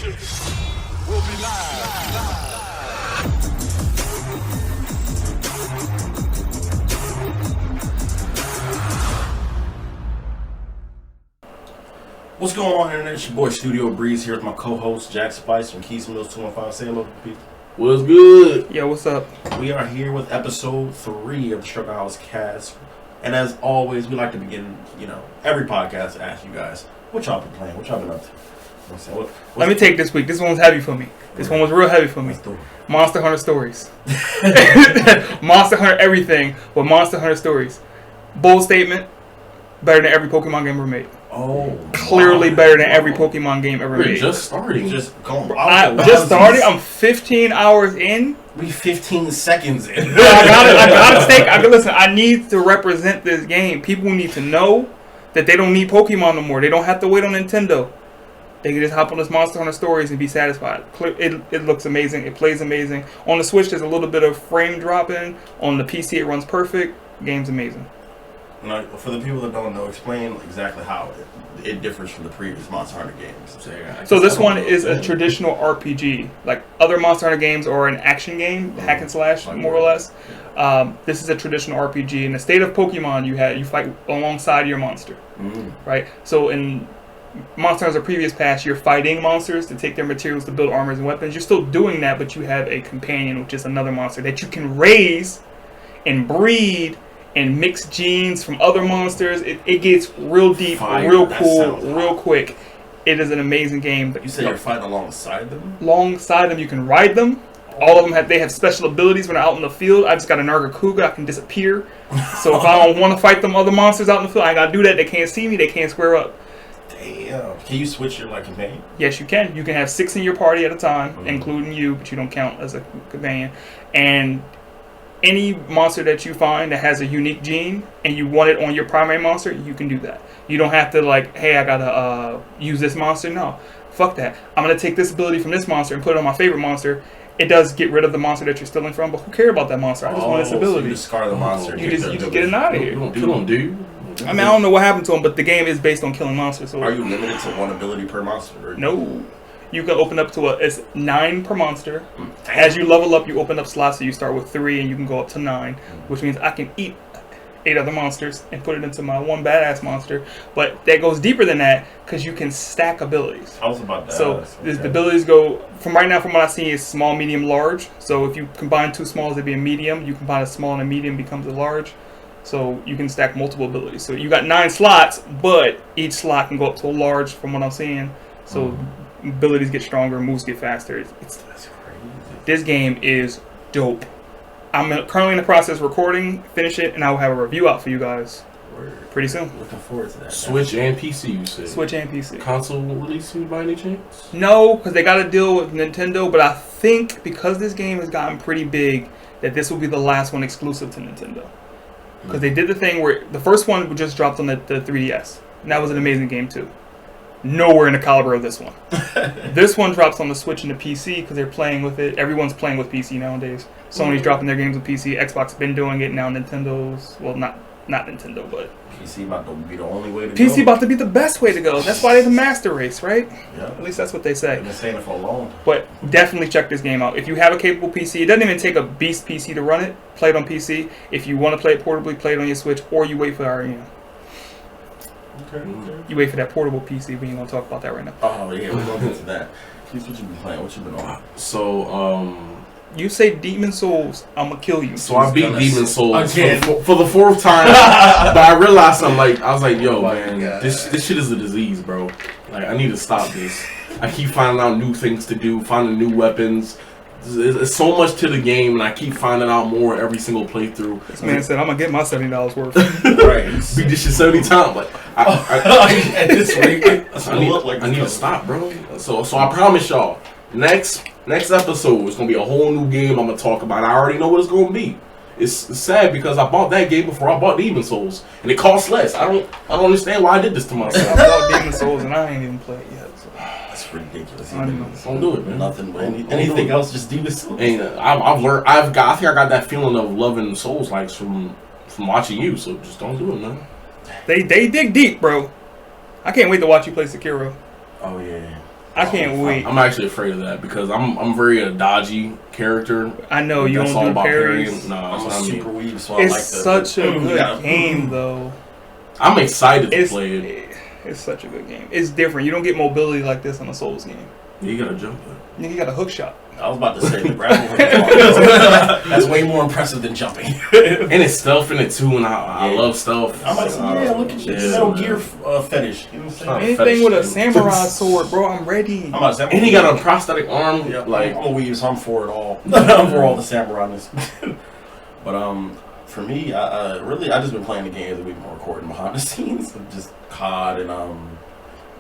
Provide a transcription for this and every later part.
will be live. What's going on, Internet? It's your boy Studio Breeze here with my co-host Jacksplicer from Keese 215. Say hello to people. What's good? Yo, what's up? We are here with episode 3 of the Struggle House Cast. And as always, we like to begin, every podcast to ask you guys, what y'all been playing? What y'all been up to? Let me take this week. This one was heavy for me. This one was real heavy for me. Monster Hunter Stories. Monster Hunter everything, but Monster Hunter Stories. Bold statement, better than every Pokemon game ever made. Oh, clearly better than every Pokemon game ever made. Just starting. Just going. Just started. I'm 15 hours in. We 15 seconds in. I gotta take. Listen, I need to represent this game. People need to know that they don't need Pokemon no more. They don't have to wait on Nintendo. They can just hop on this Monster Hunter Stories and be satisfied. It looks amazing. It plays amazing. On the Switch, there's a little bit of frame dropping. On the PC, it runs perfect. Game's amazing. Now, for the people that don't know, explain exactly how it differs from the previous Monster Hunter games. So this one is a traditional RPG. Like other Monster Hunter games are an action game, hack and slash, more or less. This is a traditional RPG. In the state of Pokemon, you fight alongside your monster, right? So in Monster Hunter's previous past, you're fighting monsters to take their materials to build armors and weapons. You're still doing that, but you have a companion, which is another monster that you can raise and breed and mix genes from other monsters. It gets real deep, real cool, real quick. It is an amazing game. You said you're fighting alongside them? Alongside them, you can ride them. All of them have special abilities when they're out in the field. I just got a Nargacuga. I can disappear. So if I don't want to fight them other monsters out in the field, I gotta do that. They can't see me. They can't square up. Damn. Can you switch your companion? Yes, you can. You can have 6 in your party at a time, including you, but you don't count as a companion. And any monster that you find that has a unique gene and you want it on your primary monster, you can do that. You don't have to hey, I gotta use this monster. No, fuck that. I'm gonna take this ability from this monster and put it on my favorite monster. It does get rid of the monster that you're stealing from, but who cares about that monster? I just want its ability. So you discard the monster. You just get it out of here. You don't kill him, dude. I mean, I don't know what happened to him, but the game is based on killing monsters. So are you limited to one ability per monster? No. You can open up to it's 9 per monster. As you level up, you open up slots, so you start with 3 and you can go up to 9, which means I can eat 8 other monsters and put it into my one badass monster. But that goes deeper than that because you can stack abilities. I was about that. So the abilities go from right now, from what I see, is small, medium, large. So if you combine 2 smalls, it'd be a medium. You combine a small and a medium becomes a large. So you can stack multiple abilities. So you got 9 slots, but each slot can go up to a large from what I'm seeing. So abilities get stronger, moves get faster. That's crazy. This game is dope. I'm currently in the process of recording, finish it, and I will have a review out for you guys pretty soon. Looking forward to that. Switch and PC, you said? Switch and PC. Console releasing by any chance? No, because they got to deal with Nintendo, but I think because this game has gotten pretty big, that this will be the last one exclusive to Nintendo. Because they did the thing where the first one just dropped on the 3DS, and that was an amazing game too. Nowhere in the caliber of this one. This one drops on the Switch and the PC because they're playing with it. Everyone's playing with PC nowadays. Sony's dropping their games with PC. Xbox been doing it. Now Nintendo's, well, not Nintendo, but PC about to be the only way to PC go. about to be the best way to go. That's why they're the master race, right? Yeah. At least that's what they say. I've been saying it for a long time. But definitely check this game out. If you have a capable PC, it doesn't even take a beast PC to run it. Play it on PC. If you want to play it portably, play it on your Switch, or you wait for Okay. You wait for that portable PC. We ain't gonna talk about that right now. Oh yeah, we're gonna get to that. Here's what you been playing. What you been on? So, You say Demon Souls, I'ma kill you. So I beat Demon Souls for the 4th time, but I realized I was like, yo, man, this shit is a disease, bro. Like, I need to stop this. I keep finding out new things to do, finding new weapons. There's so much to the game, and I keep finding out more every single playthrough. This man said, I'm gonna get my $70 worth. Right. Beat this shit 70 times. Like, At this rate, I need to stop, bro. So I promise y'all, next episode is gonna be a whole new game I'm gonna talk about. I already know what it's gonna be. It's sad because I bought that game before I bought Demon Souls, and it costs less. I don't understand why I did this to myself. I bought Demon Souls and I ain't even played it yet. So. That's ridiculous. Don't do it, man. Nothing but anything else, just Demon Souls. And I've learned. I think I got that feeling of loving Souls likes from watching you. So just don't do it, man. They dig deep, bro. I can't wait to watch you play Sekiro. Oh yeah. I can't wait. I'm actually afraid of that because I'm very a dodgy character. I know you That's don't all do about parries. parrying. No, I'm a it's not super me. weeb, so I It's like such a good game, though. I'm excited to play it. It's such a good game. It's different. You don't get mobility like this on a Souls game. You gotta jump it. You got a hook shot. I was about to say the grapple hook. That's way more impressive than jumping. And it's stealth in it too, and I love stealth. I'm like, yeah, look at you, Metal Gear fetish. You know what I'm saying? Anything with a samurai sword, bro, I'm ready. I'm about to say, And he got a prosthetic arm. Yeah, Like I'm a weeb, so I'm for it all. I'm for all the samurai-ness. But for me, I just been playing the games that we've been recording behind the scenes, just COD and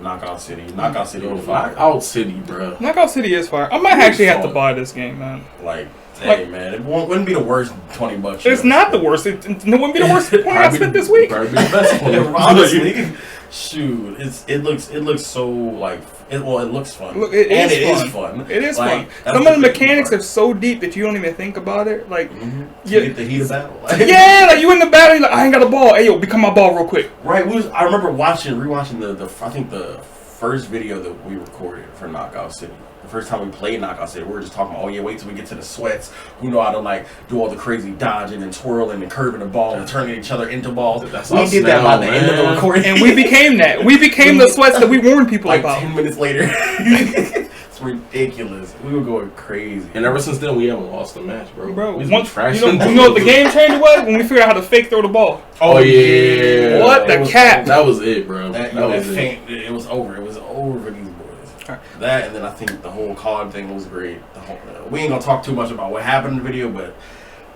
Knockout City. Knockout City was fire. Knockout City, bro. Knockout City is fire. I might actually have to buy this game, man. Hey, man, it wouldn't be the worst $20. It's not the worst. It wouldn't be the worst point I spent this week. Probably be the best one. Honestly, shoot, it looks so like it looks fun. Look, it is fun. It is like, fun. Some of the mechanics are so deep that you don't even think about it. Like, you get the heat of battle. Yeah, like you in the battle, you're like, I ain't got a ball. Hey, yo, become my ball real quick. Right. I remember rewatching the I think the first video that we recorded for Knockout City. The first time we played Knockout City, we were just talking about, oh yeah, wait till we get to the sweats. Who know how to like do all the crazy dodging and twirling and curving the ball and turning each other into balls. We did that by the end of the recording, and we became that. We became the sweats that we warned people like about. 10 minutes later. It's ridiculous. We were going crazy. And ever since then, we haven't lost a match, bro. Bro, you know what the game changer was? When we figured out how to fake throw the ball. Oh yeah. What the cap? That was it, bro. That was it. It was over. It was over for these boys. Right. That, and then I think the whole COD thing was great. We ain't gonna talk too much about what happened in the video, but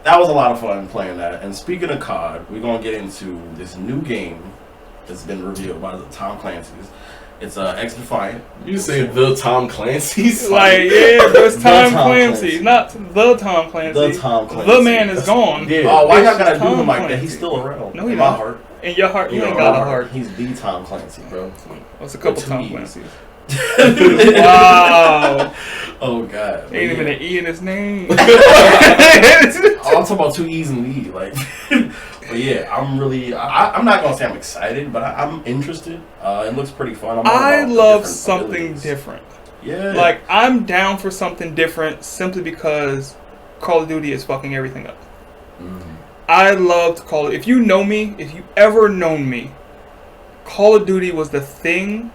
that was a lot of fun playing that. And speaking of COD, we're gonna get into this new game that's been revealed by the Tom Clancy's. It's X Defiant. You say the Tom Clancy's? Like, yeah, there's Tom Clancy. Not the Tom Clancy. The Tom Clancy. The man is gone. Yeah. Oh, why y'all gotta do him like that? He's still around. No, he's in not. my heart. In your heart, you ain't got a heart. He's the Tom Clancy, bro. What's a couple Tom Clancy's? Wow. Oh God. Ain't even an E in his name. I'm talking about 2 E's and E. Like, but yeah, I'm really. I'm not gonna say I'm excited, but I'm interested. It looks pretty fun. I love something different. Yeah. Like I'm down for something different simply because Call of Duty is fucking everything up. I loved Call of. If you know me, if you ever known me, Call of Duty was the thing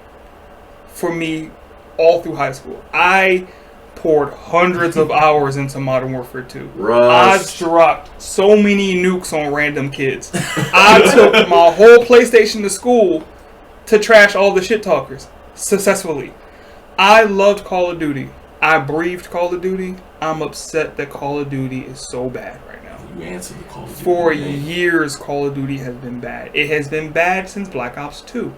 for me all through high school. I poured hundreds of hours into Modern Warfare 2. I dropped so many nukes on random kids. I took my whole PlayStation to school to trash all the shit talkers successfully. I loved Call of Duty. I breathed Call of Duty. I'm upset that Call of Duty is so bad right now. You answered the Call of Duty. For years, Call of Duty has been bad. It has been bad since Black Ops 2.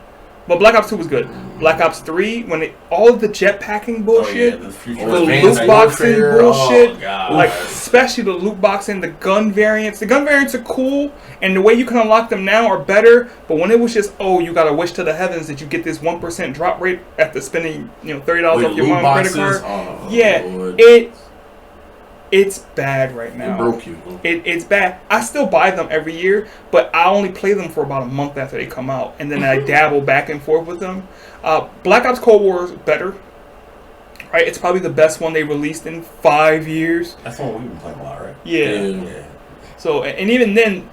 But Black Ops 2 was good. Black Ops 3, when all of the jetpacking bullshit, the loot boxing bullshit, like especially the loot boxing, the gun variants. The gun variants are cool, and the way you can unlock them now are better. But when it was just, you gotta wish to the heavens that you get this 1% drop rate after spending $30 off your mom's credit card. It's bad right now. It broke you. It's bad. I still buy them every year, but I only play them for about a month after they come out, and then I dabble back and forth with them. Black Ops Cold War is better. Right? It's probably the best one they released in 5 years. That's the one we've been playing a lot, right? Yeah. So, and even then,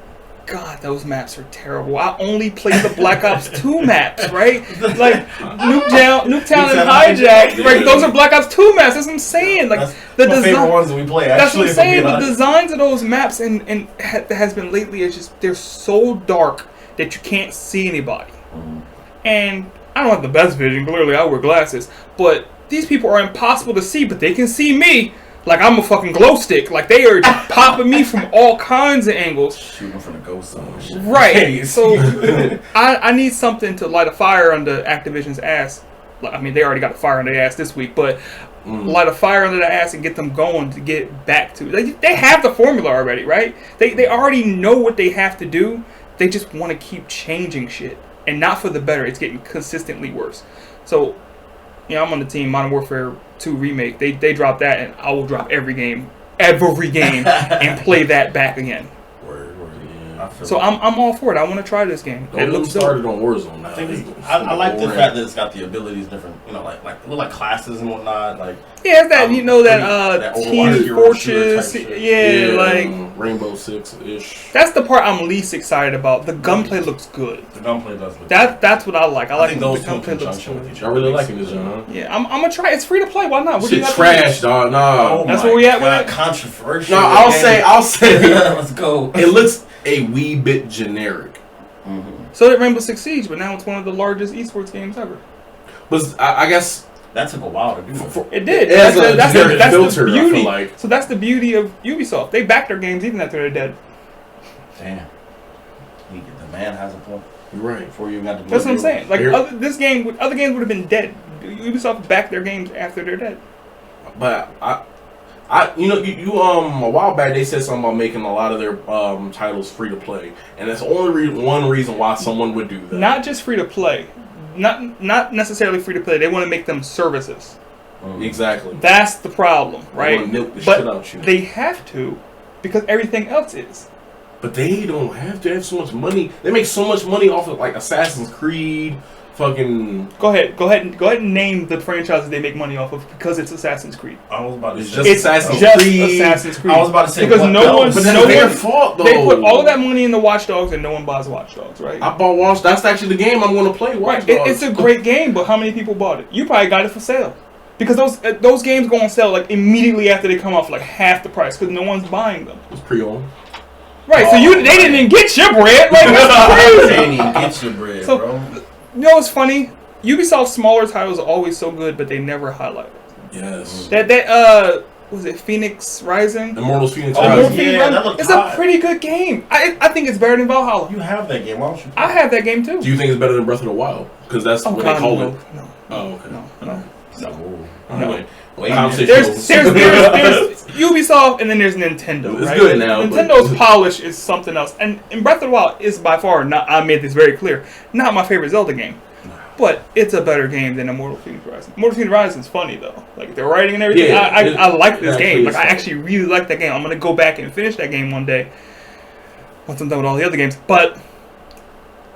God, those maps are terrible. I only play the Black Ops 2 maps, right? Like Nuketown and Hijack. Right? Those are Black Ops 2 maps. That's what I'm saying. Like that's my favorite ones that we play. That's what I'm saying. The designs of those maps and has been lately is just they're so dark that you can't see anybody. And I don't have the best vision. Clearly, I wear glasses. But these people are impossible to see, but they can see me. Like I'm a fucking glow stick. Like they are popping me from all kinds of angles. Shooting from the ghost zone. Right. So I need something to light a fire under Activision's ass. I mean, they already got a fire under their ass this week, but light a fire under their ass and get them going to get back to. They have the formula already, right? They already know what they have to do. They just want to keep changing shit, and not for the better. It's getting consistently worse. So, I'm on the team Modern Warfare 2 Remake. They drop that, and I will drop every game, and play that back again. Word. Yeah. So I'm all for it. I want to try this game. It looks started on Warzone. I like the fact that it's got the abilities different. You know, like classes and whatnot. Like it's that that Team Fortress. Yeah, like Rainbow Six ish. That's the part I'm least excited about. The gunplay looks good. The gunplay does look. That's what I like. I like those the gunplay looks good. I really like this, John. Yeah, I'm gonna try. It's free to play. Why not? What shit trash, dog. No, that's where we at with it. Controversial. No, I'll say. Let's go. It looks a wee bit generic. So did Rainbow Six Siege, but now it's one of the largest esports games ever. But I guess that took a while to do. It did. That's the beauty. So that's the beauty of Ubisoft. They back their games even after they're dead. Damn. The man has a point. You're right. Before you got to. That's what I'm saying. Like other games would have been dead. Ubisoft backed their games after they're dead. But you a while back they said something about making a lot of their titles free to play, and that's only one reason why someone would do that. Not just free to play, not necessarily free to play. They want to make them services. Exactly. That's the problem, right? They want to milk the but shit out you. They have to, because everything else is. But they don't have to have so much money. They make so much money off of like Assassin's Creed. Fucking go ahead and name the franchises they make money off of because it's Assassin's Creed. I was about to say it's Assassin's Creed. I was about to say because but that's their fault though. They put all of that money in the Watch Dogs and no one buys Watch Dogs, right? I bought Watch. That's actually the game I'm going to play. Watch Dogs. It's a great game, but how many people bought it? You probably got it for sale because those games go on sale like immediately after they come off, like half the price because no one's buying them. It's pre-owned. Right, so they didn't even get your bread. Like that's crazy. They didn't even get your bread, bro. You know what's funny? Ubisoft's smaller titles are always so good, but they never highlight it. Yes. That was it Phoenix Rising? Immortals Phoenix Rising. It's a pretty good game. I think it's better than Valhalla. You have that game. Why don't you play I have that game too. Do you think it's better than Breath of the Wild? Because that's what they call it. No. Oh, okay. No. Anyway, there's Ubisoft and then there's Nintendo. It's right? good now. Nintendo's polish is something else. And Breath of the Wild is by far not. I made this very clear. Not my favorite Zelda game. But it's a better game than Immortal Phoenix Rising. Immortal Phoenix Rising is funny though. Like the writing and everything. Yeah, I like this game. Like I funny. actually really like that game. I'm gonna go back and finish that game one day. Once I'm done with all the other games. But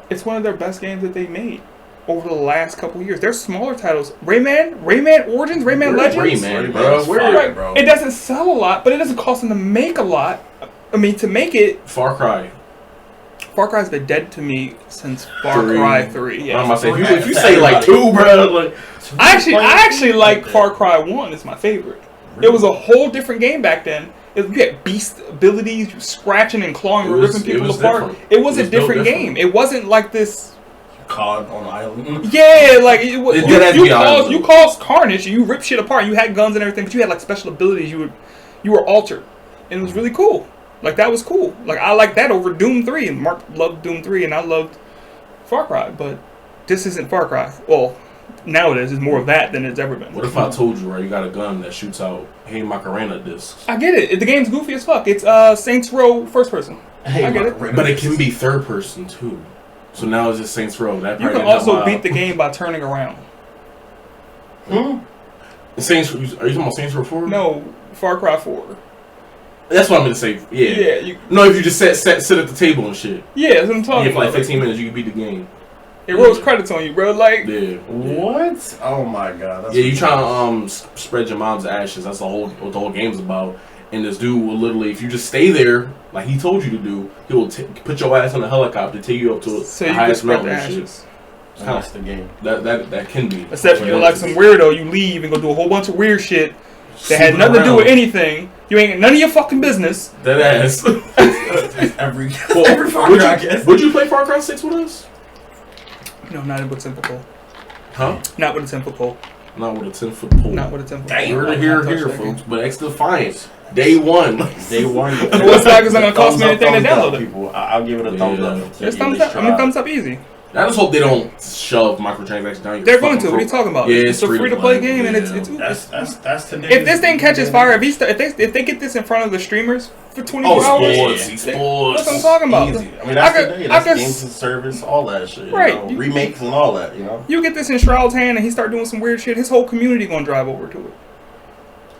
it's one of their best games that they made over the last couple of years. There's smaller titles. Rayman Origins, Rayman Legends. Rayman, bro. It doesn't sell a lot, but it doesn't cost them to make a lot. I mean, to make it. Far Cry. Far Cry's been dead to me since Far Cry 3. Yeah. I'm about to say, if you say like 2, bro, like I actually like Far Cry 1. It's my favorite. Really? It was a whole different game back then. You had beast abilities, you scratching and clawing, ripping people apart. It was a different game. It wasn't like this. COD on an island. Yeah, like you caused carnage. You ripped shit apart. You had guns and everything, but you had like special abilities. You were altered, and it was really cool. Like that was cool. Like I like that over Doom 3, and Mark loved Doom 3, and I loved Far Cry. But this isn't Far Cry. Well, now it is. It's more of that than it's ever been. What if I told you, right? You got a gun that shoots out Hey Macarena discs. I get it. The game's goofy as fuck. It's Saints Row first person. Hey, I get it. But it can be third person too. So now it's just Saints Row. That you can also beat the game by turning around. Saints. Are you talking about Saints Row 4? No, Far Cry 4. That's what I'm gonna say. Yeah. No, if you just sit at the table and shit. Yeah, that's what I'm talking about. For like 15 minutes, you can beat the game. It rolls credits on you, bro. Like. Yeah. What? Oh my god. That's you trying to spread your mom's ashes. That's what the whole game's about. And this dude will literally, if you just stay there, like he told you to do, he will put your ass on a helicopter, take you up to the highest mountain and shit. That's the game. That can be. Except you're like some weirdo, you leave and go do a whole bunch of weird shit that had nothing to do with anything. You ain't none of your fucking business. That ass. every Far Cry, I guess. Would you play Far Cry 6 with us? No, not with a 10-foot. Huh? Not with a 10-foot pole. Not with a 10-foot pole. Not with a 10-foot pole. You're here, folks. But X Defiance. Day one. Day one. What's not going to cost me anything to download it? People, I'll give it a thumbs up. It's thumbs up. I mean, thumbs up easy. I just hope they don't shove microtransactions down your They're going to. What are you talking about? Yeah, it's a free-to-play game, and it's that's today. If this thing catches fire, if they get this in front of the streamers for 24 hours, sports. That's what I'm talking about. Easy. I mean, that's today. That's games and service, all that shit. Right. Remakes and all that, you know? You get this in Shroud's hand, and he start doing some weird shit. His whole community going to drive over to it.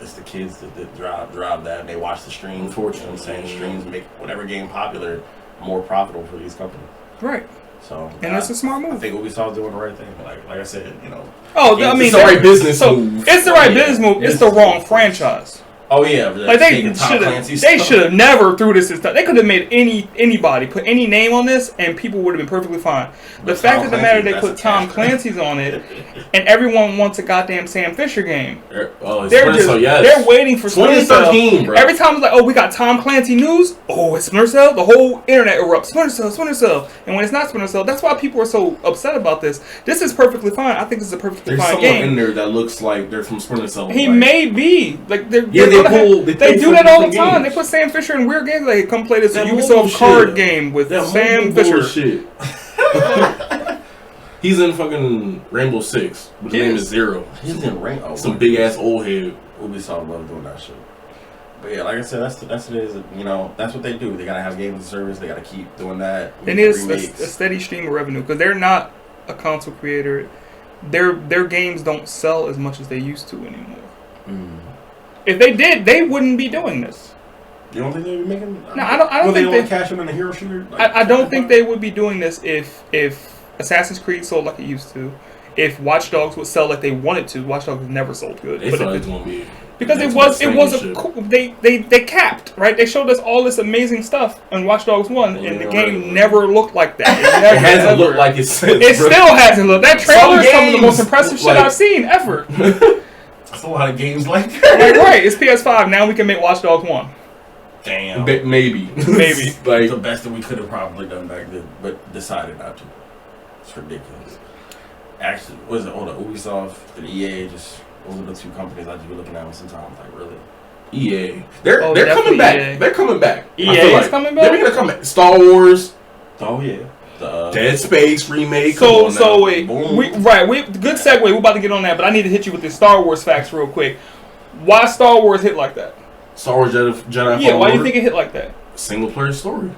It's the kids that drive that. They watch the streams. Unfortunately, I'm saying streams make whatever game popular. more profitable for these companies. Right. So, and that's a smart move. I think Ubisoft's doing the right thing. Like I said, Oh, I mean, it's the right business move. It's the right business move. It's the wrong franchise. Oh yeah, like they should have never threw this. They could have made anybody put any name on this, and people would have been perfectly fine. The fact of the matter, they put Tom Clancy's on it, and everyone wants a goddamn Sam Fisher game. They're waiting for Splinter Cell. Bro. Every time it's like, oh, we got Tom Clancy news. Oh, it's Splinter Cell. The whole internet erupts. Splinter Cell. And when it's not Splinter Cell, that's why people are so upset about this. This is perfectly fine. I think this is a perfectly fine game. There's someone in there that looks like they're from Splinter Cell. He may be like they're. They do that all the time. They put Sam Fisher in weird games. Like, come play this Ubisoft card game with Sam Fisher. He's in fucking Rainbow Six, but his name is Zero. He's in Rainbow. Some big ass old head. Ubisoft love doing that shit. But yeah, like I said, that's what it is. That's what they do. They gotta have games as a service. They gotta keep doing that. It is a steady stream of revenue because they're not a console creator. Their games don't sell as much as they used to anymore. If they did, they wouldn't be doing this. You don't think they'd be making? No, I don't think they cash in on a hero shooter. I don't think they would be doing this if Assassin's Creed sold like it used to. If Watch Dogs would sell like they wanted to. Watch Dogs never sold good. They thought it was gonna be because they capped, right? They showed us all this amazing stuff on Watch Dogs 1, and the game never looked like that. It hasn't looked like it since. It still hasn't looked. That trailer is some of the most impressive shit I've seen ever. That's a lot of games like that. Right, it's PS5. Now we can make Watch Dogs 1. Damn. Maybe. Like the best that we could have probably done back then, but decided not to. It's ridiculous. Actually, what is it? The Ubisoft and EA, just those are the two companies I just be looking at sometimes. Like, really? EA. They're coming back. EA. They're coming back. EA is coming back? They're going to come back. Star Wars. Oh, yeah. Dead Space remake. So wait. Good segue. We're about to get on that, but I need to hit you with the Star Wars facts real quick. Why Star Wars hit like that? Star Wars Jedi Yeah, why do you think it hit like that? Single player story.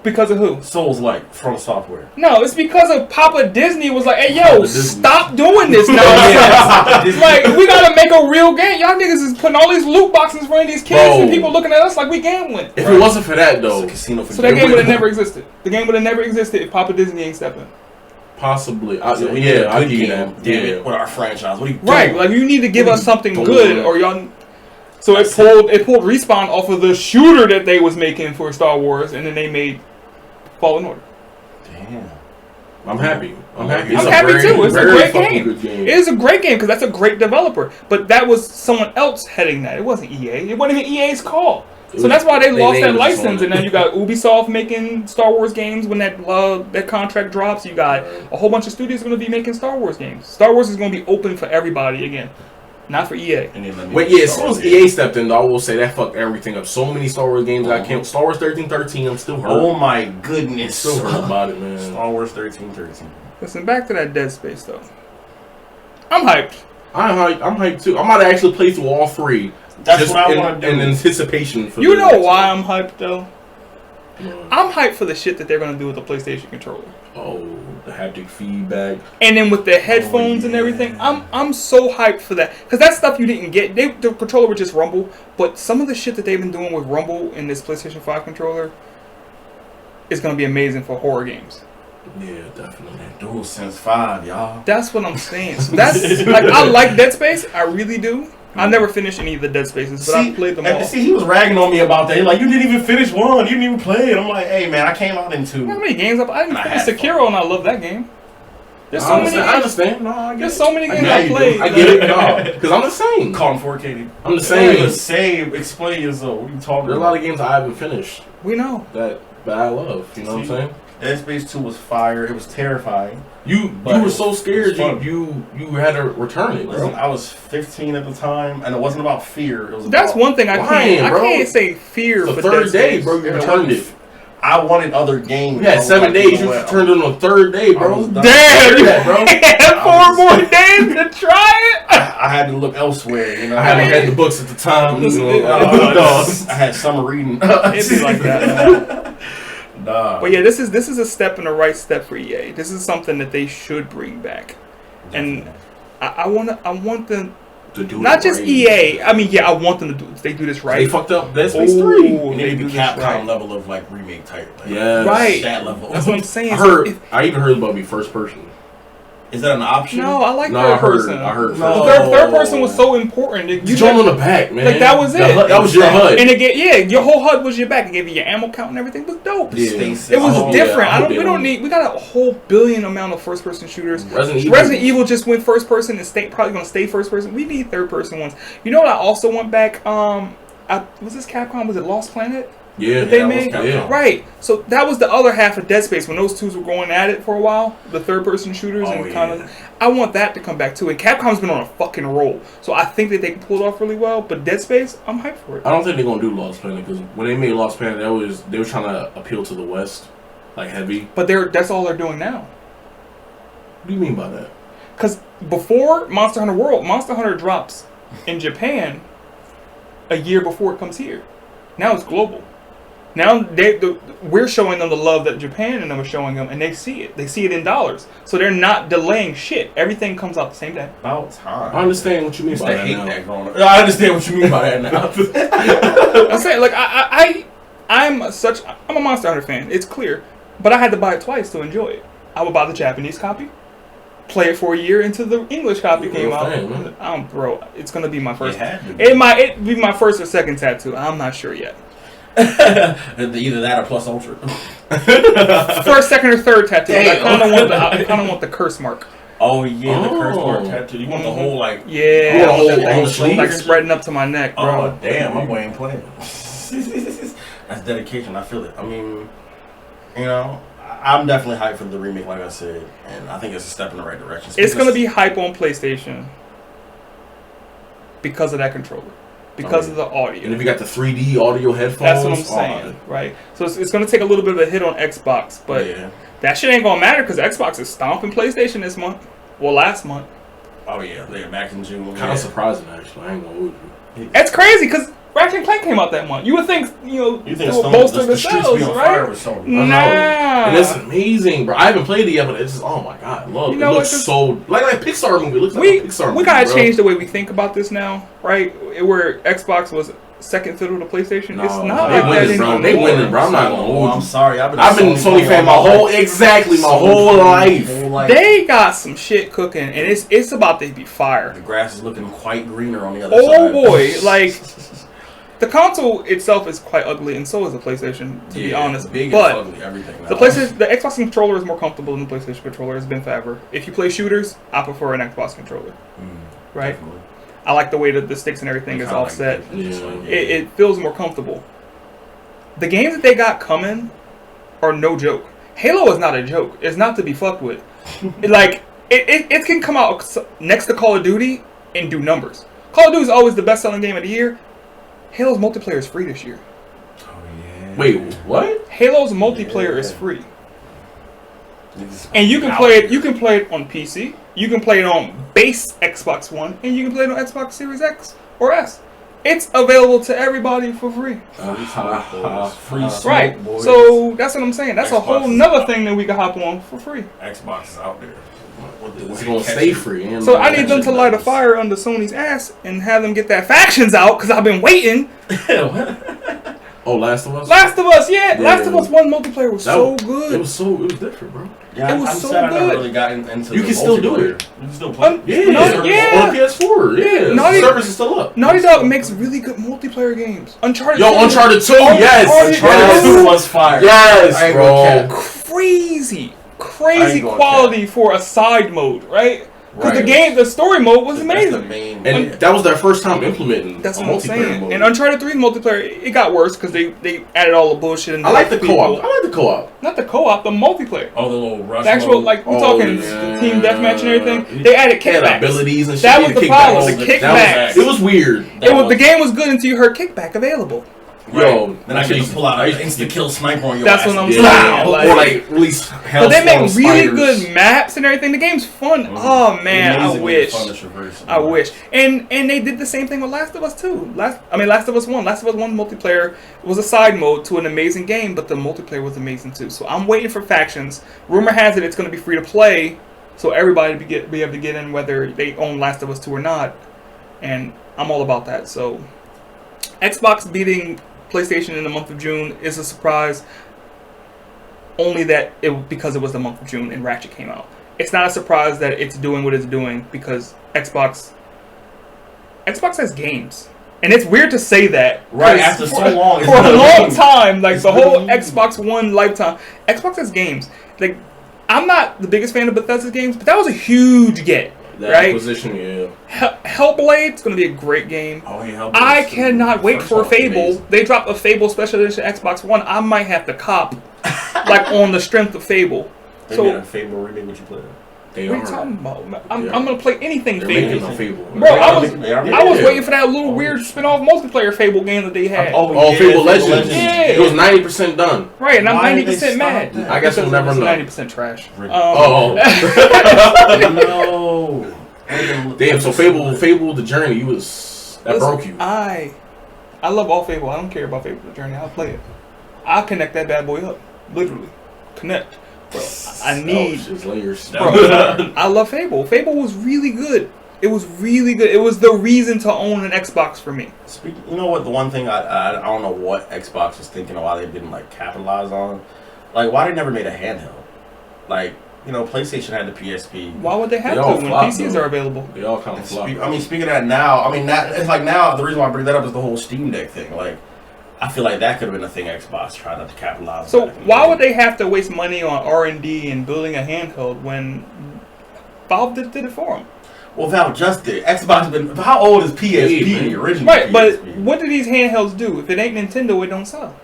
Because of who? Souls like From Software. No, it's because of Papa Disney was like, hey, yo, stop doing this nonsense. Like, we gotta make a real game. Y'all niggas is putting all these loot boxes in front of these kids and people looking at us like we gambling. If it wasn't for that, though. So that game would have never existed. The game would have never existed if Papa Disney ain't stepping. Possibly. I'll give you that. With our franchise. What are you doing? Right, like you need to give us something good or y'all... So it pulled Respawn off of the shooter that they was making for Star Wars, and then they made Fallen Order. Damn. I'm happy. I'm happy too. It's a great game. It is a great game because that's a great developer. But that was someone else heading that. It wasn't EA. It wasn't even EA's call. So that's why they lost that license. And now you got Ubisoft making Star Wars games when that contract drops. You got a whole bunch of studios going to be making Star Wars games. Star Wars is going to be open for everybody again. Not for EA. As soon as EA stepped in, I will say that fucked everything up. So many Star Wars games got canceled. Star Wars 1313, I'm still hurt. Oh my goodness. Still hurt about it, man. Star Wars 1313. Listen, back to that Dead Space, though. I'm hyped. I'm hyped, too. I'm about to actually play through all three. That's what I want to do. In anticipation for you know why I'm hyped, though? I'm hyped for the shit that they're going to do with the PlayStation controller. Oh, the haptic feedback. And then with the headphones and everything, I'm so hyped for that. Because that stuff you didn't get. The controller was just Rumble. But some of the shit that they've been doing with Rumble in this PlayStation 5 controller is going to be amazing for horror games. Yeah, definitely. DualSense 5, y'all. That's what I'm saying. So that's like, I like Dead Space. I really do. I never finished any of the Dead Spaces, but I played them all. See, he was ragging on me about that. Like, you didn't even finish one. You didn't even play it. I'm like, hey, man, I came out in 2. How many games I didn't finish Sekiro, and I love that game. There's so many. I understand. No, I get There's so many games I played. I get it. No, because I'm the same. Call 4K. I'm the same. The same. Explain yourself. What are you talking about? There's a lot of games I haven't finished. We know. That I love. You know what I'm saying? Dead Space 2 was fire. It was terrifying. You were so scared you had to return it. Listen, I was 15 at the time, and it wasn't about fear. It was That's one thing I can't say fear. The third day, bro, you returned it. I wanted other games. You had 7 days. You returned it on the third day, bro. Damn, you had 4 more days to try it. I had to look elsewhere. You know, I hadn't had the books at the time. I had summer reading. It'd be like that. Nah. But yeah, this is a step in the right step for EA. This is something that they should bring back, and I want them to do Not it just right. EA. I mean, yeah, I want them to do. They do this right. They fucked up Dead Space 3. You need to be Capcom level of like remake type. Like, Right. That level. That's what I'm saying. I even heard about it be first person. Is that an option? No, I like third person. I heard. No. The third person was so important. You joined on the back, man. Like that was it. That was your HUD. And it your whole HUD was your back. It gave you your ammo count and everything. It was dope. Yeah. It was different. We got a whole billion amount of first person shooters. Resident Evil just went first person and probably gonna stay first person. We need third person ones. You know what I also went back? Was this Capcom? Was it Lost Planet? Yeah, they made yeah. Right. So that was the other half of Dead Space when those two were going at it for a while. The third-person shooters I want that to come back too. And Capcom's been on a fucking roll, so I think that they can pull it off really well. But Dead Space, I'm hyped for it. I don't think they're gonna do Lost Planet because when they made Lost Planet, they were trying to appeal to the West, like heavy. But that's all they're doing now. What do you mean by that? Because before Monster Hunter World, Monster Hunter drops in Japan a year before it comes here. Now it's global. Now we're showing them the love that Japan and them are showing them, and they see it. They see it in dollars, so they're not delaying shit. Everything comes out the same day. About time. I understand what you mean by that now. I understand what you mean by that now. I'm saying, like, I'm a Monster Hunter fan. It's clear, but I had to buy it twice to enjoy it. I would buy the Japanese copy, play it for a year until the English copy came out. Bro, it's gonna be my first. It might be my first or second tattoo. I'm not sure yet. Either that or Plus Ultra. First, second, or third tattoo. I kind of want the curse mark. Oh yeah, the curse mark tattoo. You want the whole like the whole sleeve, like spreading up to my neck, bro. Oh damn, my boy ain't playing. That's dedication. I feel it. I mean, you know, I'm definitely hyped for the remake, like I said, and I think it's a step in the right direction. It's gonna be hype on PlayStation because of that controller. Because of the audio. And if you got the 3D audio headphones. That's what I'm saying, right? So it's going to take a little bit of a hit on Xbox, but that shit ain't going to matter because Xbox is stomping PlayStation this month. Well, last month. Oh, yeah. They're back in June. Kind of surprising, actually. I ain't going to hold you. It's crazy because Ratchet & Clank came out that month. You would think, they would bolster the sales, right? Nah. And it's amazing, bro. I haven't played it yet, but it's just, oh my god, look. It looks so like a Pixar movie. It looks like a Pixar movie. We gotta change the way we think about this now, right? Where Xbox was second fiddle to PlayStation. It's not like that anymore. They winning, bro. I'm not gonna hold you. I'm sorry. I've been a Sony fan my whole life. They got some shit cooking, and it's about to be fire. The grass is looking quite greener on the other side. Oh boy, like. The console itself is quite ugly, and so is the PlayStation, to be honest. Big but and ugly, everything. The Xbox controller is more comfortable than the PlayStation controller. It's been forever. If you play shooters, I prefer an Xbox controller. Right? Definitely. I like the way that the sticks and everything is offset. It feels more comfortable. The games that they got coming are no joke. Halo is not a joke. It's not to be fucked with. It can come out next to Call of Duty and do numbers. Call of Duty is always the best-selling game of the year. Halo's multiplayer is free this year. Oh yeah. Wait, what? Halo's multiplayer is free. And you can play it. You can play it on PC. You can play it on base Xbox One, and you can play it on Xbox Series X or S. It's available to everybody for free. Free right. Boys. So that's what I'm saying. That's Xbox a whole nother thing that we can hop on for free. Xbox is out there. It's going to stay free. So I need them to light a fire under Sony's ass and have them get that Factions out because I've been waiting. Oh, Last of Us? Last of Us, yeah. Last of Us 1 multiplayer was so good. It was different, bro. Yeah, it was so good. I never really got into you can still do it. You can still play. On PS4. Yeah. The service is still up. Naughty Dog makes really good multiplayer games. Uncharted 2. Uncharted 2, yes. Uncharted 2 was fire. Yes, bro. Crazy quality for a side mode, right? Because the story mode was amazing. And that was their first time implementing That's what I'm saying. Mode. And Uncharted 3 multiplayer, it got worse because they added all the bullshit. And I like the co-op. Not the co-op, the multiplayer. Oh, the little rush. The actual, we're talking team deathmatch and everything. They added kickbacks. Abilities and shit. That was the problem. The kickbacks. It was weird. The game was good until you heard kickback available. Yo, then I can pull out an insta-kill sniper on your ass. That's what I'm saying. Or release But they make really good maps and everything. The game's fun. Oh man, I wish. And they did the same thing with Last of Us 2. Last of Us 1. Last of Us 1 multiplayer was a side mode to an amazing game, but the multiplayer was amazing too. So I'm waiting for Factions. Rumor has it it's going to be free to play, so everybody be able to get in whether they own Last of Us 2 or not. and I'm all about that. So, Xbox beating PlayStation in the month of June is a surprise. Only because it was the month of June and Ratchet came out. It's not a surprise that it's doing what it's doing because Xbox has games. And it's weird to say that. Right, after so long. For a long time, like the whole Xbox One lifetime. Xbox has games. Like, I'm not the biggest fan of Bethesda's games, but that was a huge get. That right? acquisition, yeah. Hellblade's going to be a great game. Oh, yeah, I cannot wait for a Fable. They dropped a Fable Special Edition Xbox One. I might have to cop, like, on the strength of Fable. They made a Fable remake. What you play? They what are you talking about? I'm going to play anything They're Fable. making a Fable. Bro, I was waiting for that little weird spin-off multiplayer Fable game that they had. Fable Legends. Yeah. It was 90% done. Right, and I'm 90% mad. I guess we'll never know. 90% trash. No. Damn, so Fable the Journey, that broke you. I love all Fable. I don't care about Fable the Journey. I'll play it. I'll connect that bad boy up. Literally. Connect. Bro, I need... layers. Bro, I love Fable. Fable was really good. It was really good. It was the reason to own an Xbox for me. You know what? The one thing I don't know what Xbox was thinking of why they didn't like capitalize on, like why they never made a handheld. Like, you know, PlayStation had the PSP. Why would they have to when PCs are available? They all kind of flop. Speaking of that now, it's like now the reason why I bring that up is the whole Steam Deck thing. Like, I feel like that could have been a thing Xbox tried not to capitalize on. So why would they have to waste money on R&D and building a handheld when Valve did it for them? Well, Valve just did. Xbox been... How old is PSP, the original right, PSP? But what do these handhelds do? If it ain't Nintendo, it don't sell.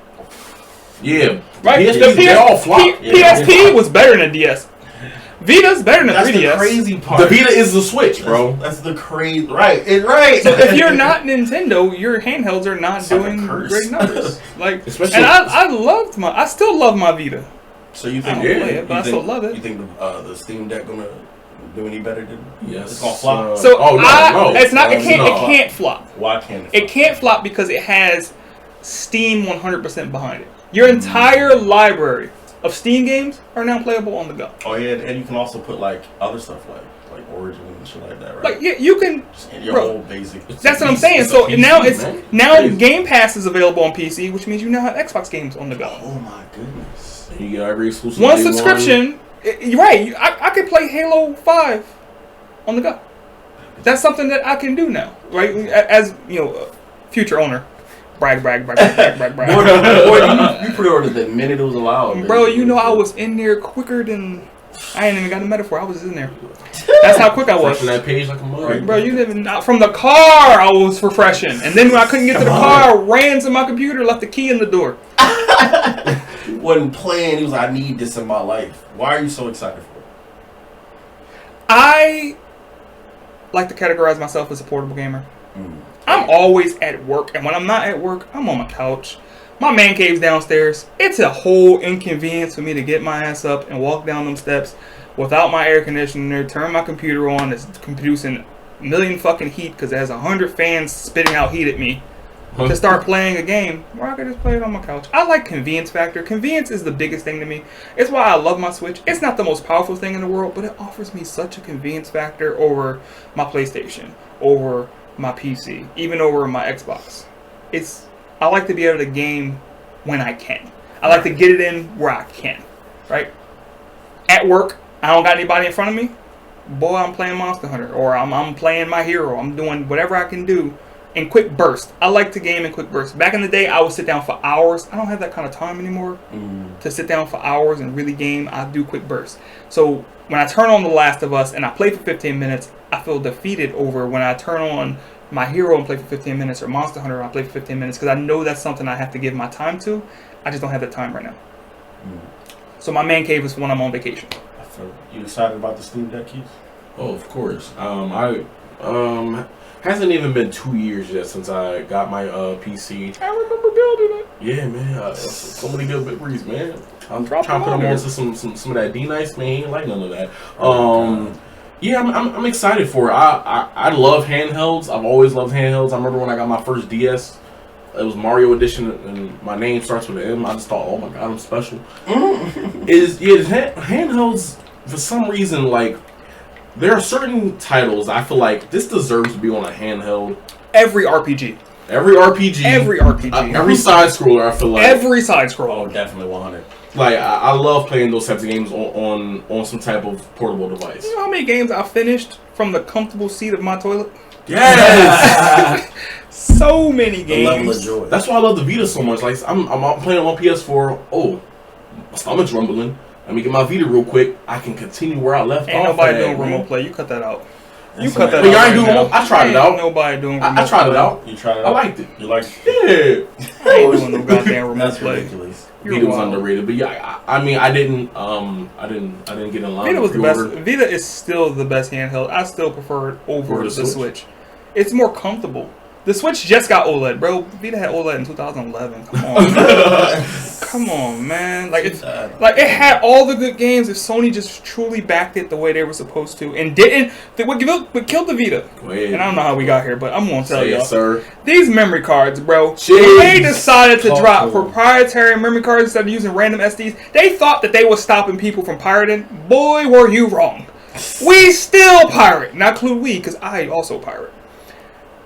Yeah. Right? They all flop. PSP was better than a DS. Vita's better than a 3DS. That's the crazy part. The Vita is the Switch, bro. That's the crazy... Right. Right. So if you're not Nintendo, your handhelds are not doing great numbers. Like, especially, and I still love my Vita. So you think... I don't play it, but I still love it. You think the Steam Deck gonna do any better than... Yes. It's gonna flop? It's not... It can't flop. Why can't it flop? It can't flop because it has Steam 100% behind it. Your entire library of Steam games are now playable on the go. Oh yeah, and you can also put like other stuff like Origin and shit like that, right? Like yeah, you can. Your whole basic. That's what I'm saying. So now Game Pass is available on PC, which means you now have Xbox games on the go. Oh my goodness! You get every exclusive. One subscription. Right, I could play Halo 5 on the go. That's something that I can do now, right? As you know, future owner. Brag. Boy, you pre-ordered the minute it was allowed. Bro, you know I was in there quicker than... I ain't even got a metaphor. I was in there. That's how quick I was. Refreshing that page like a mug. Bro, you didn't... From the car, I was refreshing. And then when I couldn't get to the car, I ran to my computer, left the key in the door. Wasn't playing. He was like, I need this in my life. Why are you so excited for it? I like to categorize myself as a portable gamer. I'm always at work, and when I'm not at work, I'm on my couch. My man cave's downstairs. It's a whole inconvenience for me to get my ass up and walk down them steps without my air conditioner, turn my computer on, it's producing a million fucking heat because it has 100 fans spitting out heat at me to start playing a game where I could just play it on my couch. I like convenience factor. Convenience is the biggest thing to me. It's why I love my Switch. It's not the most powerful thing in the world, but it offers me such a convenience factor over my PlayStation, over my PC, even over my Xbox. I like to be able to game when I can. I like to get it in where I can, right? At work, I don't got anybody in front of me. Boy, I'm playing Monster Hunter, or I'm playing my hero. I'm doing whatever I can do in quick bursts. I like to game in quick bursts. Back in the day, I would sit down for hours. I don't have that kind of time anymore to sit down for hours and really game. I do quick bursts. So when I turn on The Last of Us and I play for 15 minutes, I feel defeated over when I turn on my hero and play for 15 minutes, or Monster Hunter and I play for 15 minutes, because I know that's something I have to give my time to. I just don't have the time right now. So my man cave is when I'm on vacation. You excited about the Steam Deck, Keese? Oh, of course. Hasn't even been 2 years yet since I got my PC. I remember building it. Yeah, man. So many good memories, man. I'm trying to put them onto some of that D-Nice, man. He ain't like none of that. Yeah, I'm excited for it. I love handhelds. I've always loved handhelds. I remember when I got my first DS. It was Mario Edition, and my name starts with an M. I just thought, oh my god, I'm special. Handhelds, for some reason, like, there are certain titles I feel like this deserves to be on a handheld. Every RPG. Every RPG. Every side scroller, I feel like. Every side scroller. Oh, definitely 100. Like, I love playing those types of games on some type of portable device. You know how many games I finished from the comfortable seat of my toilet? Yes! So many games. The level of joy. That's why I love the Vita so much. Like, I'm playing on PS4. Oh, my stomach's rumbling. Let me get my Vita real quick. I can continue where I left off. Ain't nobody doing remote play. You cut that out. You cut that out. Right remote. I tried it out. Nobody doing remote I tried it out. You tried it out? I liked it. You liked it? Yeah. I ain't doing no goddamn remote That's play. ridiculous. Vita was underrated, but yeah, I mean, I didn't get in line. Vita was the best. Vita is still the best handheld. I still prefer it over the Switch. It's more comfortable. The Switch just got OLED, bro. Vita had OLED in 2011. Come on, come on, man. Like it had all the good games. If Sony just truly backed it the way they were supposed to, and didn't, what killed the Vita. And I don't know how we got here, but I'm gonna tell y'all. Sir. These memory cards, bro. Jeez. They decided to drop proprietary memory cards instead of using random SDs. They thought that they were stopping people from pirating. Boy, were you wrong. We still pirate. Not include we, because I also pirate.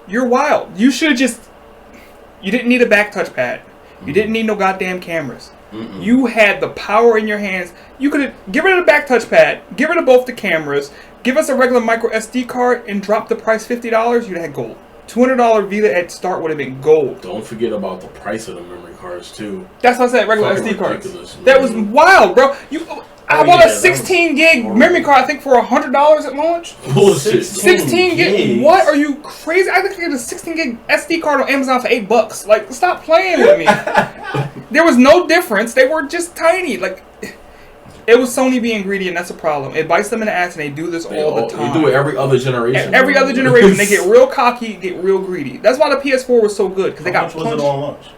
You're wild. You should just... You didn't need a back touchpad. You didn't need no goddamn cameras. You had the power in your hands. You could have... Get rid of the back touchpad. Get rid of both the cameras. Give us a regular micro SD card and drop the price $50. You'd have had gold. $200 Vita at start would have been gold. Don't forget about the price of the memory cards, too. That's what I said, regular Fucking SD cards. ridiculous, That was wild, bro. I bought a 16 gig memory card, I think, for $100 at launch. Bullshit. 16 gig? What? Are you crazy? I think I get a 16 gig SD card on Amazon for $8. Like, stop playing with me. There was no difference. They were just tiny. Like, it was Sony being greedy, and that's a problem. It bites them in the ass, and they do this all the time. They do it every other generation. Every other generation, they get real cocky, get real greedy. That's why the PS4 was so good, because they got punched. How much was it on launch?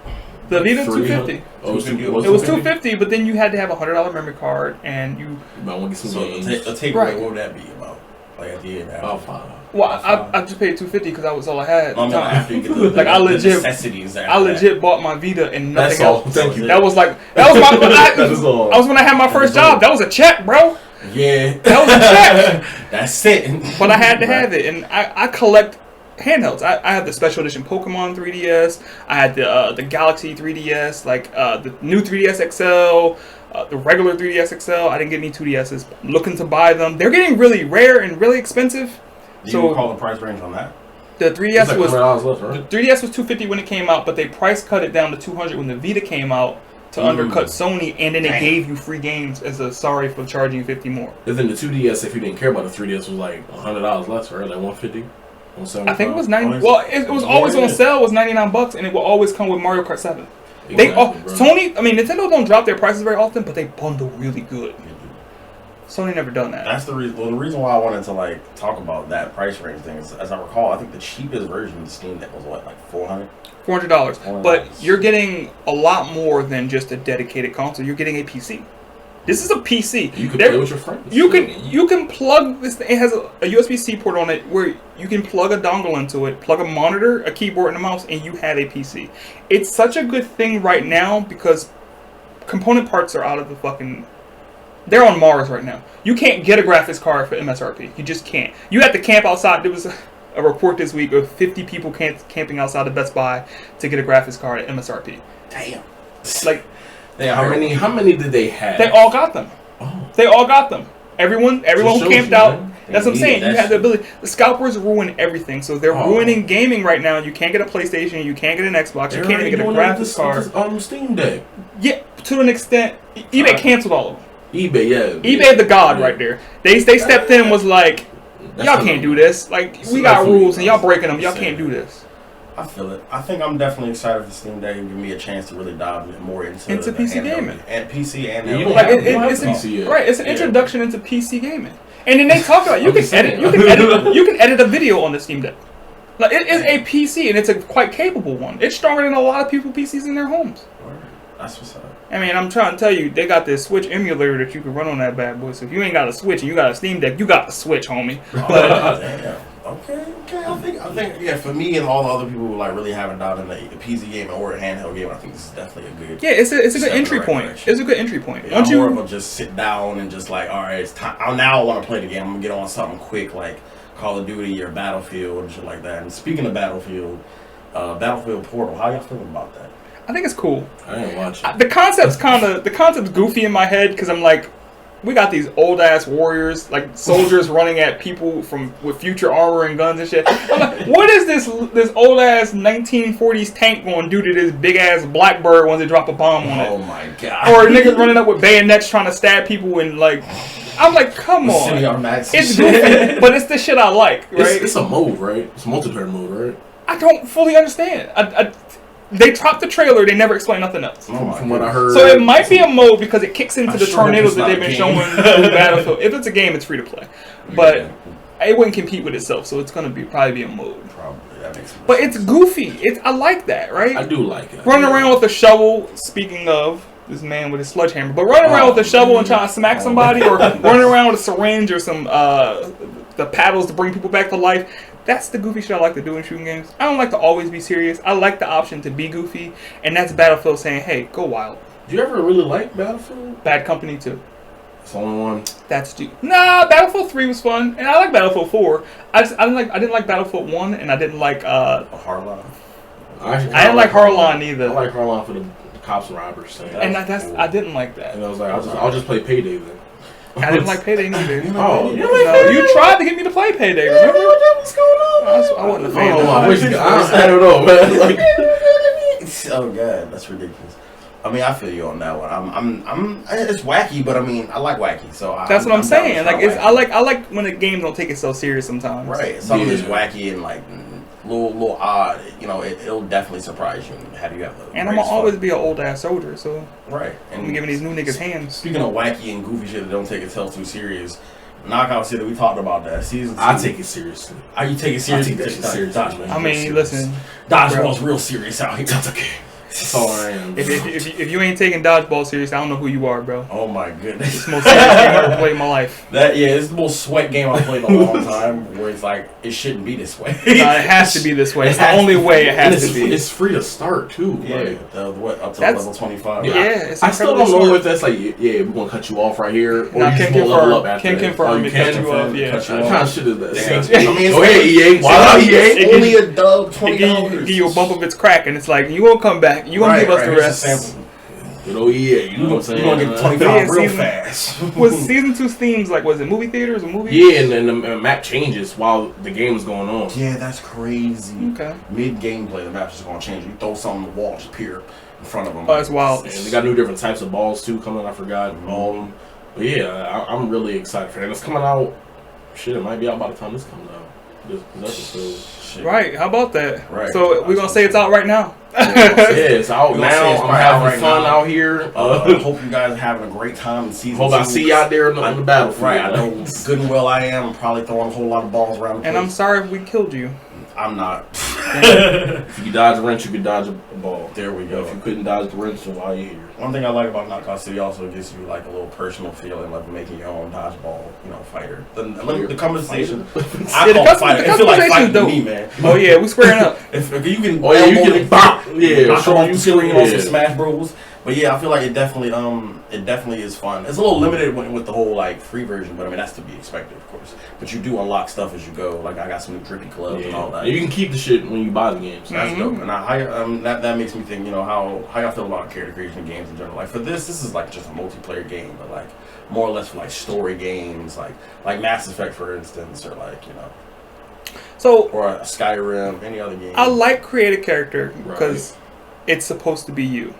The Vita $250. It was $250, but then you had to have a $100 memory card, and you. might want to get some games. A takeaway, what would that be about? Like at the end, about $5. Well, I just paid $250 because that was all I had. After you get like I legit, necessities. I legit bought my Vita and nothing else. Thank you. That was my. That is all. I was when I had my first job. That was a check, bro. Yeah, that was a check. That's it. But I had to have it, and I collect handhelds. I have the special edition Pokemon 3DS. I had the Galaxy 3DS, like the new 3DS XL. The regular 3DS XL. I didn't get any 2DSs. I'm looking to buy them. They're getting really rare and really expensive. Do you recall the price range on that? The 3DS was left, right? the 3DS was $250 when it came out, but they price cut it down to $200 when the Vita came out to undercut Sony, and then they gave you free games as a sorry for charging you $50 more. And then the 2DS, if you didn't care about the 3DS, was like $100 less, right? Like $150. I think it was $90. Well, it was always on sale. It was $99, and it will always come with Mario Kart 7. Sony, I mean, Nintendo don't drop their prices very often, but they bundle really good. Sony never done that. That's the reason. Well, the reason why I wanted to talk about that price range thing is, as I recall, I think the cheapest version of Steam Deck was what, like $400. But you're getting a lot more than just a dedicated console. You're getting a PC. This is a PC. You can play with your friends. You can plug this. It has a USB-C port on it where you can plug a dongle into it, plug a monitor, a keyboard, and a mouse, and you have a PC. It's such a good thing right now because component parts are out of the fucking. They're on Mars right now. You can't get a graphics card for MSRP. You just can't. You have to camp outside. There was a report this week of 50 people camping outside of Best Buy to get a graphics card at MSRP. Damn. Like. How many did they have? They all got them. Oh. They all got them. Everyone camped out. That's what I'm saying. You have the ability. The scalpers ruin everything, so they're ruining gaming right now. You can't get a PlayStation. You can't get an Xbox. You can't even get a graphics card. Steam Deck. Yeah, to an extent. eBay canceled all of them. eBay, yeah. eBay, the god right there. They stepped in and was like, y'all can't do this. Like, we got rules and y'all breaking them. Y'all can't do this. I feel it. I think I'm definitely excited for Steam Deck and give me a chance to really dive more into PC gaming. And PC and it's an introduction into PC gaming. And then they talk about you can edit a video on the Steam Deck. Like it is a PC and it's a quite capable one. It's stronger than a lot of people PCs in their homes. That's what's up. I mean, I'm trying to tell you, they got this Switch emulator that you can run on that bad boy. So if you ain't got a Switch and you got a Steam Deck, you got a Switch, homie. Okay. I think, yeah. For me and all the other people who like really haven't done in the PC game or a handheld game, I think this is definitely a good. Yeah, it's a good entry point. It's a good entry point. Yeah, I'm more of a just sit down and just like, all right, it's time. Now I want to play the game. I'm gonna get on something quick like Call of Duty or Battlefield and shit like that. And speaking of Battlefield Portal, how y'all feeling about that? I think it's cool. I didn't watch it. The concept's goofy in my head because I'm like, we got these old ass warriors, like soldiers running at people with future armor and guns and shit. I'm like, what is this old ass 1940s tank going to do to this big ass Blackbird when they drop a bomb on it? Oh my god! Or niggas running up with bayonets trying to stab people and like, I'm like, come on. It's goofy, but it's the shit I like, right? It's a mode, right? It's a multiplayer mode, right? I don't fully understand. They dropped the trailer. They never explained nothing else. From what I heard. So it might be a mode because it kicks into the tornadoes that they've been showing in Battlefield. If it's a game, it's free to play. But it wouldn't compete with itself, so it's going to probably be a mode. Probably. That makes sense. But it's goofy. I like that, right? I do like it. Running around with a shovel, speaking of this man with his sledgehammer, but running around with a shovel and trying to smack somebody, or running around with a syringe or some the paddles to bring people back to life. That's the goofy shit I like to do in shooting games. I don't like to always be serious. I like the option to be goofy, and that's Battlefield saying, hey, go wild. Do you ever really like Battlefield? Bad Company 2. It's the only one. Nah, Battlefield 3 was fun, and I like Battlefield 4. I didn't like Battlefield 1, and I didn't like Hardline. I didn't like Hardline either. I like Hardline for the cops and robbers thing. And I didn't like that. And I was like, I'll just play Payday then. I didn't like Payday neither. You tried to get me to play Payday. Remember what's going on? I wasn't a fan. I don't know, man. Oh god, that's ridiculous. I mean, I feel you on that one. It's wacky, but I mean, I like wacky, so that's what I'm saying. Like, I like when the games don't take it so serious sometimes. Right, something is wacky and like little odd. You know, it'll definitely surprise you and have you have the. And I'm gonna always be an old ass soldier, so right. And I'm giving these new niggas hands. Speaking of wacky and goofy shit that don't take itself too serious, Knockout City, we talked about that season 2. I take it seriously. You take it seriously? I take that shit seriously, man. I mean, listen, Dodgeball's real serious out here. That's okay. That's all I am. If you ain't taking dodgeball serious, I don't know who you are, bro. Oh my goodness. It's the most serious game I've ever played in my life. It's the most sweat game I've played in a long time, where it's like, it shouldn't be this way. It has to be this way. It's the only way it has to be. It's free to start, too. Yeah, like, up to level 25. Yeah, I still don't know if that's like, we're going to cut you off right here, or you just going to level up after that. Can confirm it, cut you off, yeah. What kind of shit is that? I mean, go ahead, EA. Why not EA? Only a dub, $20. Give you a bump of its crack, and it's like, you won't come back. You won't give us the rest. You know, EA, you know what I'm saying? You're going to get 25 real fast. Was Season 2's themes, like, was it movie theaters or movies? Yeah, and then the map changes while the game is going on. Yeah, that's crazy. Okay. Mid-gameplay, the map's just going to change. You throw something on the wall, just appear in front of them. Oh, that's wild. And they got new different types of balls, too, coming. I forgot all of them. But yeah, I'm really excited for it. And it's coming out, it might be out by the time this comes out. This episode. Right, how about that? Right. So we're going to say it's out right now. It's out now. I'm having fun out here. Hope you guys are having a great time in season 2. Hope I see you out there on the battlefield. Right, I know good and well I am. I'm probably throwing a whole lot of balls around the place. And I'm sorry if we killed you. I'm not. If you can dodge a wrench, you can dodge a ball. There we go. If you couldn't dodge the wrench, then why are you here? One thing I like about Knockout City also gives you like a little personal feeling of making your own dodgeball, fighter. The conversation. I call it fighter. It feel like fighting to me, man. Oh yeah, we squaring up. If you can, you can bop. Yeah, show you screen on some Smash Bros. But yeah, I feel like it definitely is fun. It's a little limited with the whole like free version, but I mean that's to be expected, of course. But you do unlock stuff as you go. Like I got some new drippy gloves and all that. You can keep the shit when you buy the games. That's dope. And that makes me think, how y'all feel about character creation in games in general. Like for this is like just a multiplayer game, but like more or less for like story games, like Mass Effect for instance, or like so or a Skyrim, any other game. I like create a character because it's supposed to be you.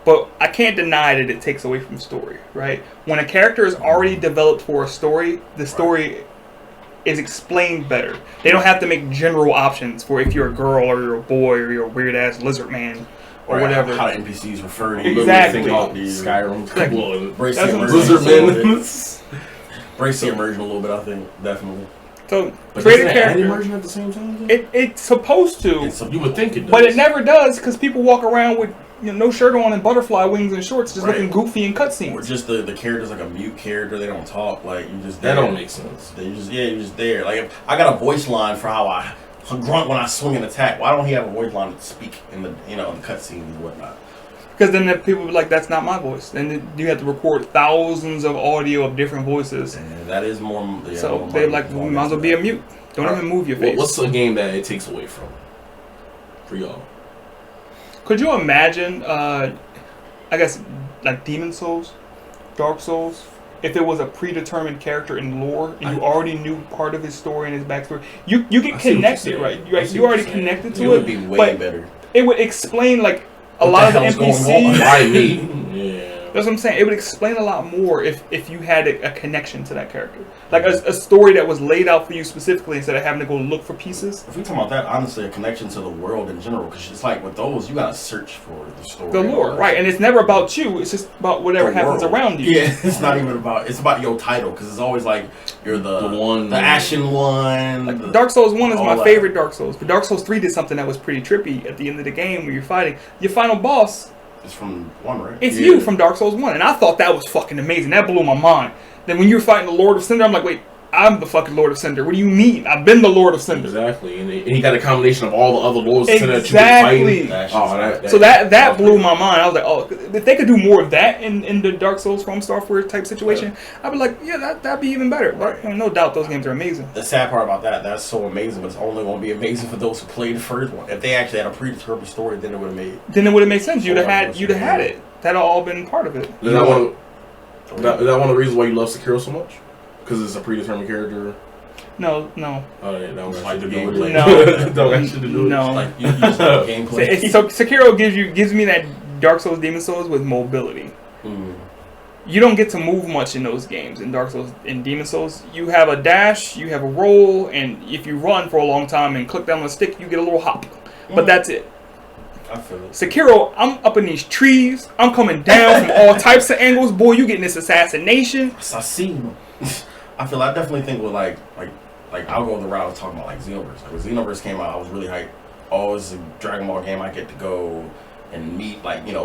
But I can't deny that it takes away from story, right? When a character is already developed for a story, the story is explained better. They don't have to make general options for if you're a girl or you're a boy or you're a weird ass lizard man or whatever. How the NPCs refer to you. Exactly. Skyrim. Brace the immersion. immersion a little bit, I think, definitely. So but create a add character. immersion at the same time. It's supposed to. You would think it does, but it never does because people walk around with no shirt on and butterfly wings and shorts, just looking goofy in cutscenes. Or just the character's like a mute character; they don't talk. Like you just that don't make sense. You're just there. Like if I got a voice line for how I grunt when I swing and attack. Why don't he have a voice line to speak in the in the cutscenes and whatnot? Because then the people be like, that's not my voice. Then you have to record thousands of audio of different voices. And that is more. Yeah, so more they're like, well, might as well be a mute. Don't even move your face. What's a game that it takes away from for y'all? Could you imagine, I guess, like Demon Souls, Dark Souls, if there was a predetermined character in lore and you already knew part of his story and his backstory? You get connected, right? You already connected to it. It would be way better. It would explain, like, a lot of the NPCs. Why me? Yeah. That's what I'm saying. It would explain a lot more if you had a connection to that character. Like a story that was laid out for you specifically instead of having to go look for pieces. If we talk about that, honestly, a connection to the world in general, because it's like with those, you gotta search for the story. The lore, right. And it's never about you. It's just about whatever happens around you. Yeah, it's not even about, it's about your title, because it's always like, you're the one, the Ashen one. Like Dark Souls 1 is my favorite Dark Souls. But Dark Souls 3 did something that was pretty trippy at the end of the game where you're fighting. Your final boss... It's from 1, right? It's you from Dark Souls 1. And I thought that was fucking amazing. That blew my mind. Then when you're fighting the Lord of Cinder, I'm like, wait, I'm the fucking Lord of Cinder. What do you mean? I've been the Lord of Cinder. Exactly. And he got a combination of all the other Lords of Cinder that you can fight. So that blew my mind. I was like, oh, if they could do more of that in the Dark Souls from Starfield type situation, I'd be like, yeah, that'd be even better. But no doubt those games are amazing. The sad part about that's so amazing, but it's only going to be amazing for those who played the first one. If they actually had a predetermined story, then it would have made sense. You'd have had it. That'd all been part of it. Is that one of the reasons why you love Sekiro so much? Because it's a predetermined character? No. Oh, yeah, that was like the gameplay. No. Don't actually do it. No. Like, you just love gameplay. So Sekiro gives me that Dark Souls, Demon Souls with mobility. You don't get to move much in those games. In Dark Souls, in Demon Souls, you have a dash, you have a roll, and if you run for a long time and click down on the stick, you get a little hop. But that's it. I feel it. Sekiro, I'm up in these trees. I'm coming down from all types of angles. Boy, you getting this assassination. Assassin. I definitely think with like I'll go the route of talking about like Xenoverse. Like when Xenoverse came out, I was really hyped. Oh, it's a Dragon Ball game. I get to go and meet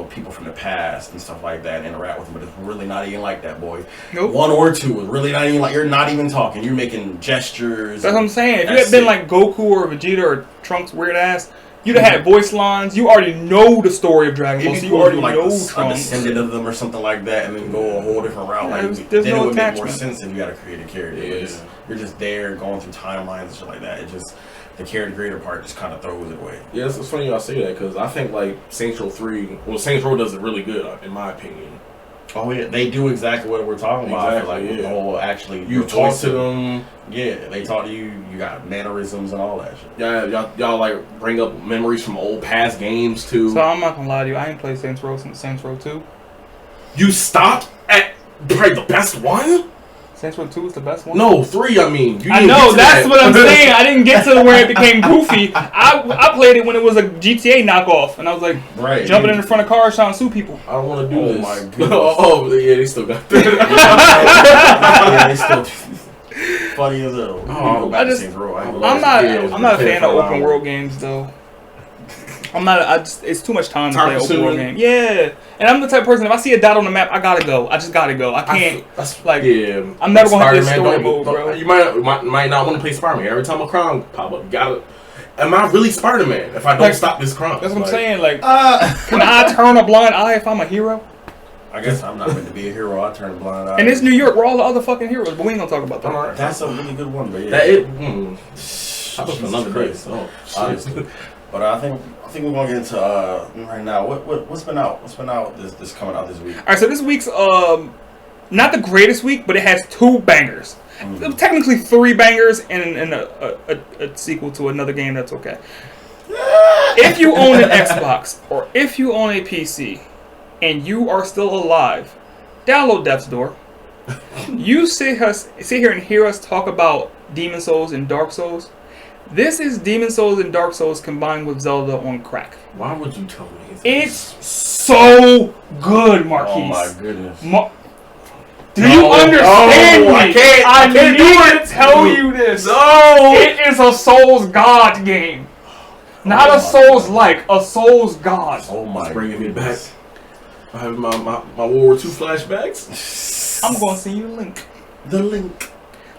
people from the past and stuff like that and interact with them. But it's really not even like that, boy. Nope. 1 or 2 is really not even like, you're not even talking. You're making gestures. That's what I'm saying. If you had been like Goku or Vegeta or Trunks weird ass, you'd have had voice lines. You already know the story of Dragon Ball. So you already know Trunks. A descendant of them or something like that, and then go a whole different route. There's then no it would attachment. make more sense if you got to create a character. Yeah. You're just there going through timelines and shit like that. It just, the character creator part just kind of throws it away. Yeah, it's funny y'all say that because I think like Saints Row 3, Saints Row does it really good in my opinion. Oh yeah, they do exactly what we're talking about. Exactly, Like the whole actually, you talk to them. Yeah, they talk to you. You got mannerisms and all that shit. Yeah, y'all like bring up memories from old past games too. So I'm not gonna lie to you, I ain't played Saints Row since Saints Row 2. You stopped at probably the best one? Saints Row 2 was the best one? No, 3, I mean. I know, that's what I'm saying. I didn't get to where it became goofy. I played it when it was a GTA knockoff, and I was like, jumping in the front of cars trying to sue people. I don't want to do this. Oh my goodness. Oh, yeah, they still got that. Yeah, they still funny as hell. I'm not a fan of open world games, though. It's too much time to play an open world game. Yeah. And I'm the type of person, if I see a dot on the map, I gotta go. I just gotta go. I can't, I'm never gonna hit this story mode, bro. You might not want to play Spider-Man. Every time a crime pop up, you gotta... Am I really Spider-Man if I don't stop this crime? That's what I'm saying. Like, can I turn a blind eye if I'm a hero? I guess I'm not meant to be a hero. I turn a blind eye. And it's New York. We're all the other fucking heroes, but we ain't gonna talk about that. That's a really good one, but yeah. That's another crazy. Honestly. But I think we're gonna get into right now. What's been out? What's been out this coming out this week? All right, so this week's not the greatest week, but it has 2 bangers. Technically 3 bangers and a sequel to another game that's okay. If you own an Xbox or if you own a PC and you are still alive, download Death's Door. You sit here and hear us talk about Demon Souls and Dark Souls. This is Demon Souls and Dark Souls combined with Zelda on crack. Why would you tell me this? It's so good, Marquise. Oh my goodness. Do you understand me? I can't need to tell you this. No! It is a Souls God game. Not a Souls-like, a Souls God. Oh my! It's bringing me back. I have my World War II flashbacks. I'm going to send you the link. The link.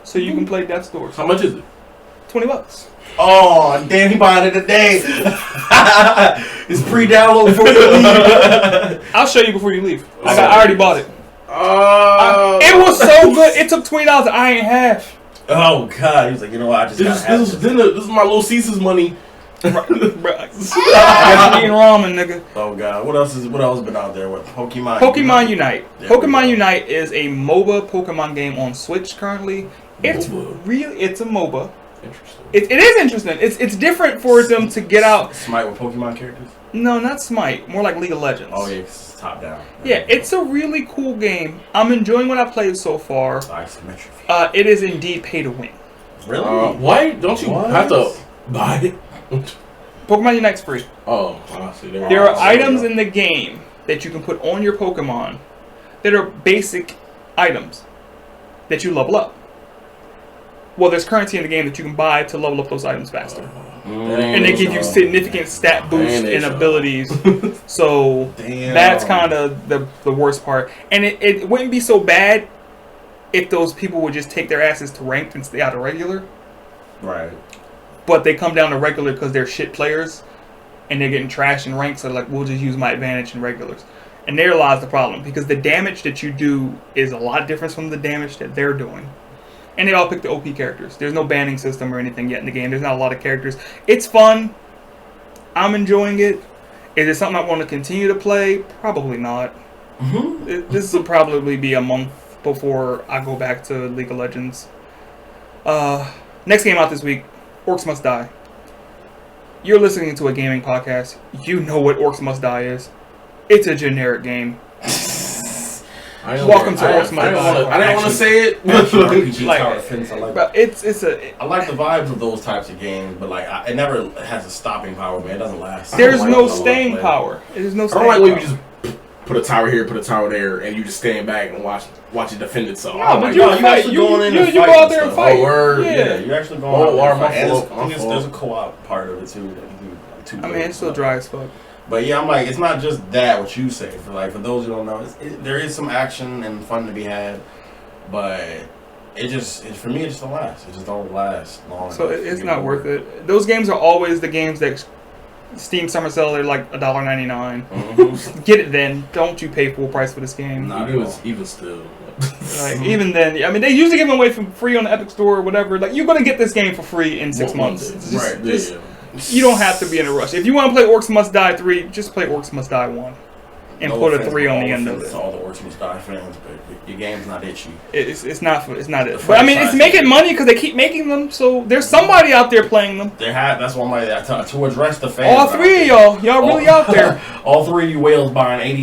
So you can play Death's Door. How much is it? $20. Oh, damn, he buying it today. It's pre-download before you leave. I'll show you before you leave. I already bought it. It It was so good. It took $20. I ain't half. Oh God, he was like, you know what? I just got this is my little Caesar's money. I guess you eating ramen, nigga. Oh God, what else been out there? What Pokemon? Pokemon Unite. Yeah, Pokemon Unite is a MOBA Pokemon game on Switch currently. It's a MOBA. Interesting. It is interesting. It's different for them to get out. Smite with Pokemon characters? No, not Smite. More like League of Legends. Oh yeah, it's top down. Yeah, it's a really cool game. I'm enjoying what I've played so far. Isometric. It is indeed pay to win. Really? Why don't you have to buy it? Pokemon Unite's free. Oh, honestly, There are items in the game that you can put on your Pokemon that are basic items that you level up. Well, there's currency in the game that you can buy to level up those items faster. And they give you significant stat boosts and abilities. So that's kind of the worst part. And it wouldn't be so bad if those people would just take their asses to ranked and stay out of regular. Right. But they come down to regular because they're shit players and they're getting trashed in ranks. So they're like, we'll just use my advantage in regulars. And there lies the problem, because the damage that you do is a lot different from the damage that they're doing. And they all pick the OP characters. There's no banning system or anything yet in the game. There's not a lot of characters. It's fun. I'm enjoying it. Is it something I want to continue to play? Probably not. This will probably be a month before I go back to League of Legends. Next game out this week, Orcs Must Die. You're listening to a gaming podcast. You know what Orcs Must Die is. It's a generic game. Welcome to Orcs Must Die. I didn't want to say it. RPG tower defense. I like. But I like the vibes of those types of games, but like it never has a stopping power, man. It doesn't last. There's no staying power. There's no staying power. I don't like when you just put a tower here, put a tower there, and you just stand back and watch it defend itself. No, but you actually go out there and fight. Oh, word. Yeah, you actually go out there and fight. And there's a co-op part of it too. I mean, it's still dry as fuck. But yeah, I'm like, it's not just that what you say. For those who don't know, there is some action and fun to be had, but for me, it just don't last. It just don't last long. So it's not worth it. Those games are always the games that Steam Summer Sale. They're like $1.99. Get it then. Don't you pay full price for this game? Not even still. Like even then, I mean, they usually give them away for free on the Epic Store or whatever. Like you're gonna get this game for free in 6 months. You don't have to be in a rush. If you want to play Orcs Must Die 3, just play Orcs Must Die 1. And put a 3 on the end of it. To all the Orcs Must Die fans, but your game's not itchy. It's not it. But I mean, it's making money because they keep making them. So there's somebody out there playing them. That's one way to address the fans. All three of y'all really out there. All three of you whales buying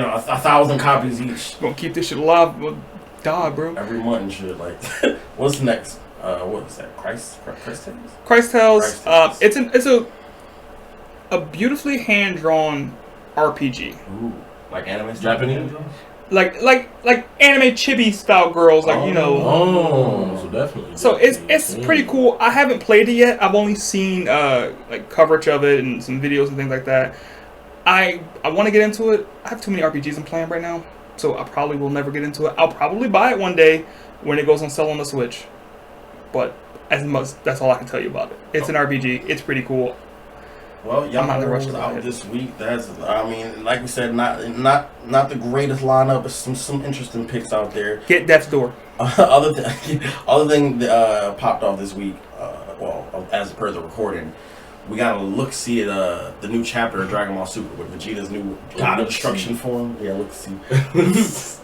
1,000 copies each. Gonna keep this shit alive, dog, bro. Every month and shit. Like, what's next? What is that? Christ Tales? Christ Tales. It's a beautifully hand drawn RPG. Ooh, like anime Japanese? Like anime chibi style girls, like so definitely. So it's pretty cool. I haven't played it yet. I've only seen like coverage of it and some videos and things like that. I want to get into it. I have too many RPGs I'm playing right now, so I probably will never get into it. I'll probably buy it one day when it goes on sale on the Switch. But that's all I can tell you about it. It's an RPG. It's pretty cool. Well, y'all was out this week. Like we said, not the greatest lineup, but some interesting picks out there. Get Death's Door. Other thing that popped off this week, as per the recording, we got to see at the new chapter of Dragon Ball Super with Vegeta's new God of Destruction form. Yeah, see.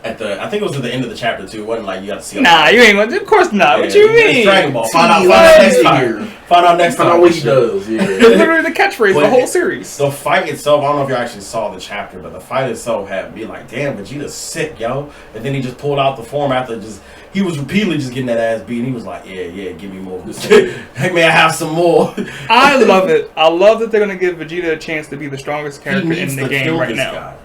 I think it was at the end of the chapter too. It wasn't like you got to see. Nah, you ain't. Of course not. Yeah, what you mean? Dragon Ball. Find out next time. Find out what he does. Yeah. It's literally the catchphrase of the whole series. The fight itself, I don't know if you actually saw the chapter, but the fight itself had me like, damn, Vegeta's sick, yo. And then he just pulled out the form after he was repeatedly just getting that ass beat, and he was like, yeah, give me more. Hey, may I have some more? I love it. I love that they're going to give Vegeta a chance to be the strongest character in the game right now.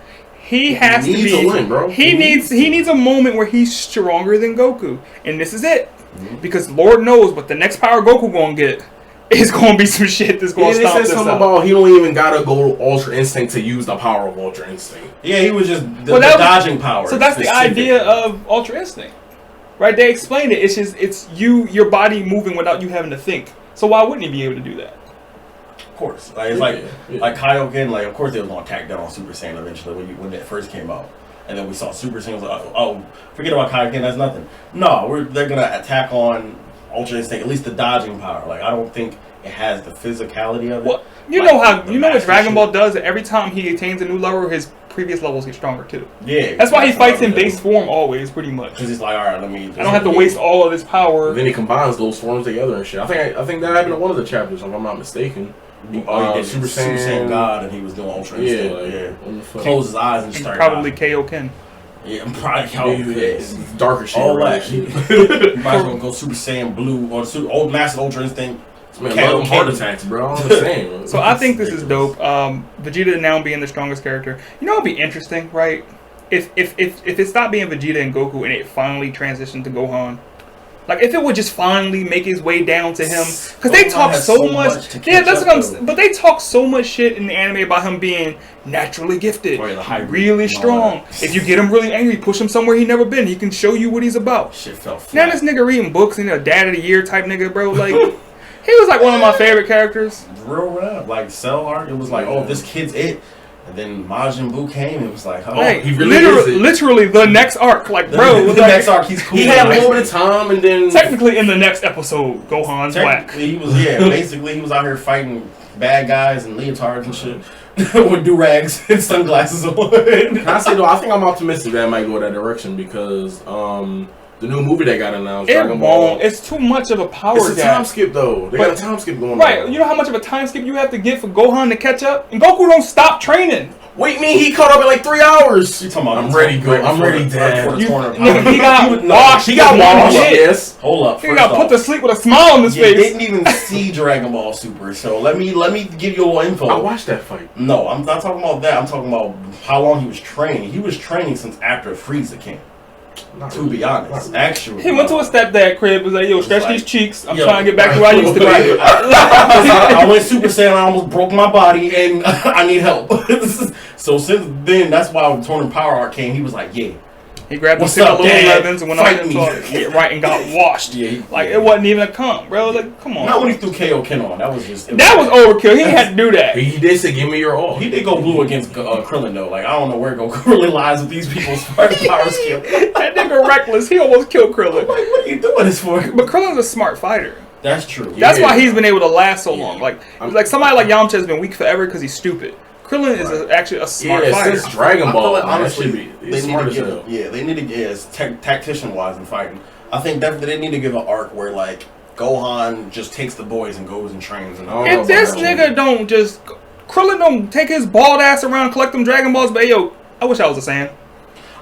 He has to be. To win, bro. He needs a moment where he's stronger than Goku, and this is it. Because Lord knows what the next power Goku gonna get is gonna be some shit that's gonna stop this. Something about he don't even gotta go to Ultra Instinct to use the power of Ultra Instinct. Yeah, he was just the dodging power. So that's the idea of Ultra Instinct, right? They explained it. It's just your body moving without you having to think. So why wouldn't he be able to do that? Of course, like it's like Kaioken. Like of course they was gonna attack down on Super Saiyan eventually when that first came out, and then we saw Super Saiyan was like, oh, forget about Kaioken, that's nothing. No, they're gonna attack on Ultra Instinct, at least the dodging power. Like I don't think it has the physicality of it. Well, you know what Dragon Ball does. Every time he attains a new level, his previous levels get stronger too. Yeah, that's why he fights in base form always, pretty much. Because he's like, all right, I don't have to waste all of this power. And then he combines those forms together and shit. I think that happened in one of the chapters, if I'm not mistaken. He did Super Saiyan God, and he was doing Ultra Instinct. Close his eyes and just start. Probably Kaioken. Yeah, probably Kaioken. Darker shit. All that shit. You might as well go Super Saiyan Blue or Master Ultra Instinct. Man, heart attacks, bro. I'm the same. So I think this is dope. Vegeta now being the strongest character. You know, it'd be interesting, right? If it stopped being Vegeta and Goku and it finally transitioned to Gohan. Like if it would just finally make its way down to him, because they talk so much. Yeah, that's what I'm saying. But they talk so much shit in the anime about him being naturally gifted, really strong. If you get him really angry, push him somewhere he never been. He can show you what he's about. Shit felt flat. Now this nigga reading books and a dad of the year type nigga, bro. Like he was like one of my favorite characters. Real rap, like Cell arc. It was like, oh, this kid's it. And then Majin Buu came and it was like, oh, he really is it. Literally the next arc. Like, bro. The next arc, he's cool. He had a little bit of time and then... Technically, in the next episode, Gohan's whack. He was, basically, he was out here fighting bad guys and leotards and shit. With do-rags and sunglasses on. Can I say, though, I think I'm optimistic that it might go that direction because... the new movie that got announced, Dragon Ball. It's too much of a power gap. It's a time skip, though. They got a time skip going on. Right. You know how much of a time skip you have to get for Gohan to catch up? And Goku don't stop training. Wait, he caught up in like 3 hours. You talking about? I'm ready, Dad. He got washed. He got washed. Yes. Hold up. He got put to sleep with a smile on his face. Didn't even see Dragon Ball Super. So let me give you a little info. I watched that fight. No, I'm not talking about that. I'm talking about how long he was training. He was training since after Frieza came. To be honest, actually, he went to a stepdad crib. Was like, "Yo, stretch these cheeks. I'm trying to get back to where I used to be." I went Super Saiyan. I almost broke my body, and I need help. So since then, that's why when Torn Power Arc came, he was like, "Yeah." He grabbed the 11s and went out and got washed. Like it wasn't even a comp, bro. Like, come on. Not when he threw Kaioken on. That was just overkill. He had to do that. He did say, "Give me your all." He did go blue against Krillin though. Like I don't know where Goku really lies with these people's power skill. That nigga reckless. He almost killed Krillin. Like, what are you doing this for? But Krillin's a smart fighter. That's true. That's why he's been able to last so long. Like somebody like Yamcha has been weak forever because he's stupid. Krillin is actually a smart fighter. Since Dragon Ball, like, honestly, they need to give tactician wise in fighting. I think definitely they need to give an arc where like Gohan just takes the boys and goes and trains. And if this nigga don't just Krillin don't take his bald ass around, collect them Dragon Balls, but yo, I wish I was a Saiyan.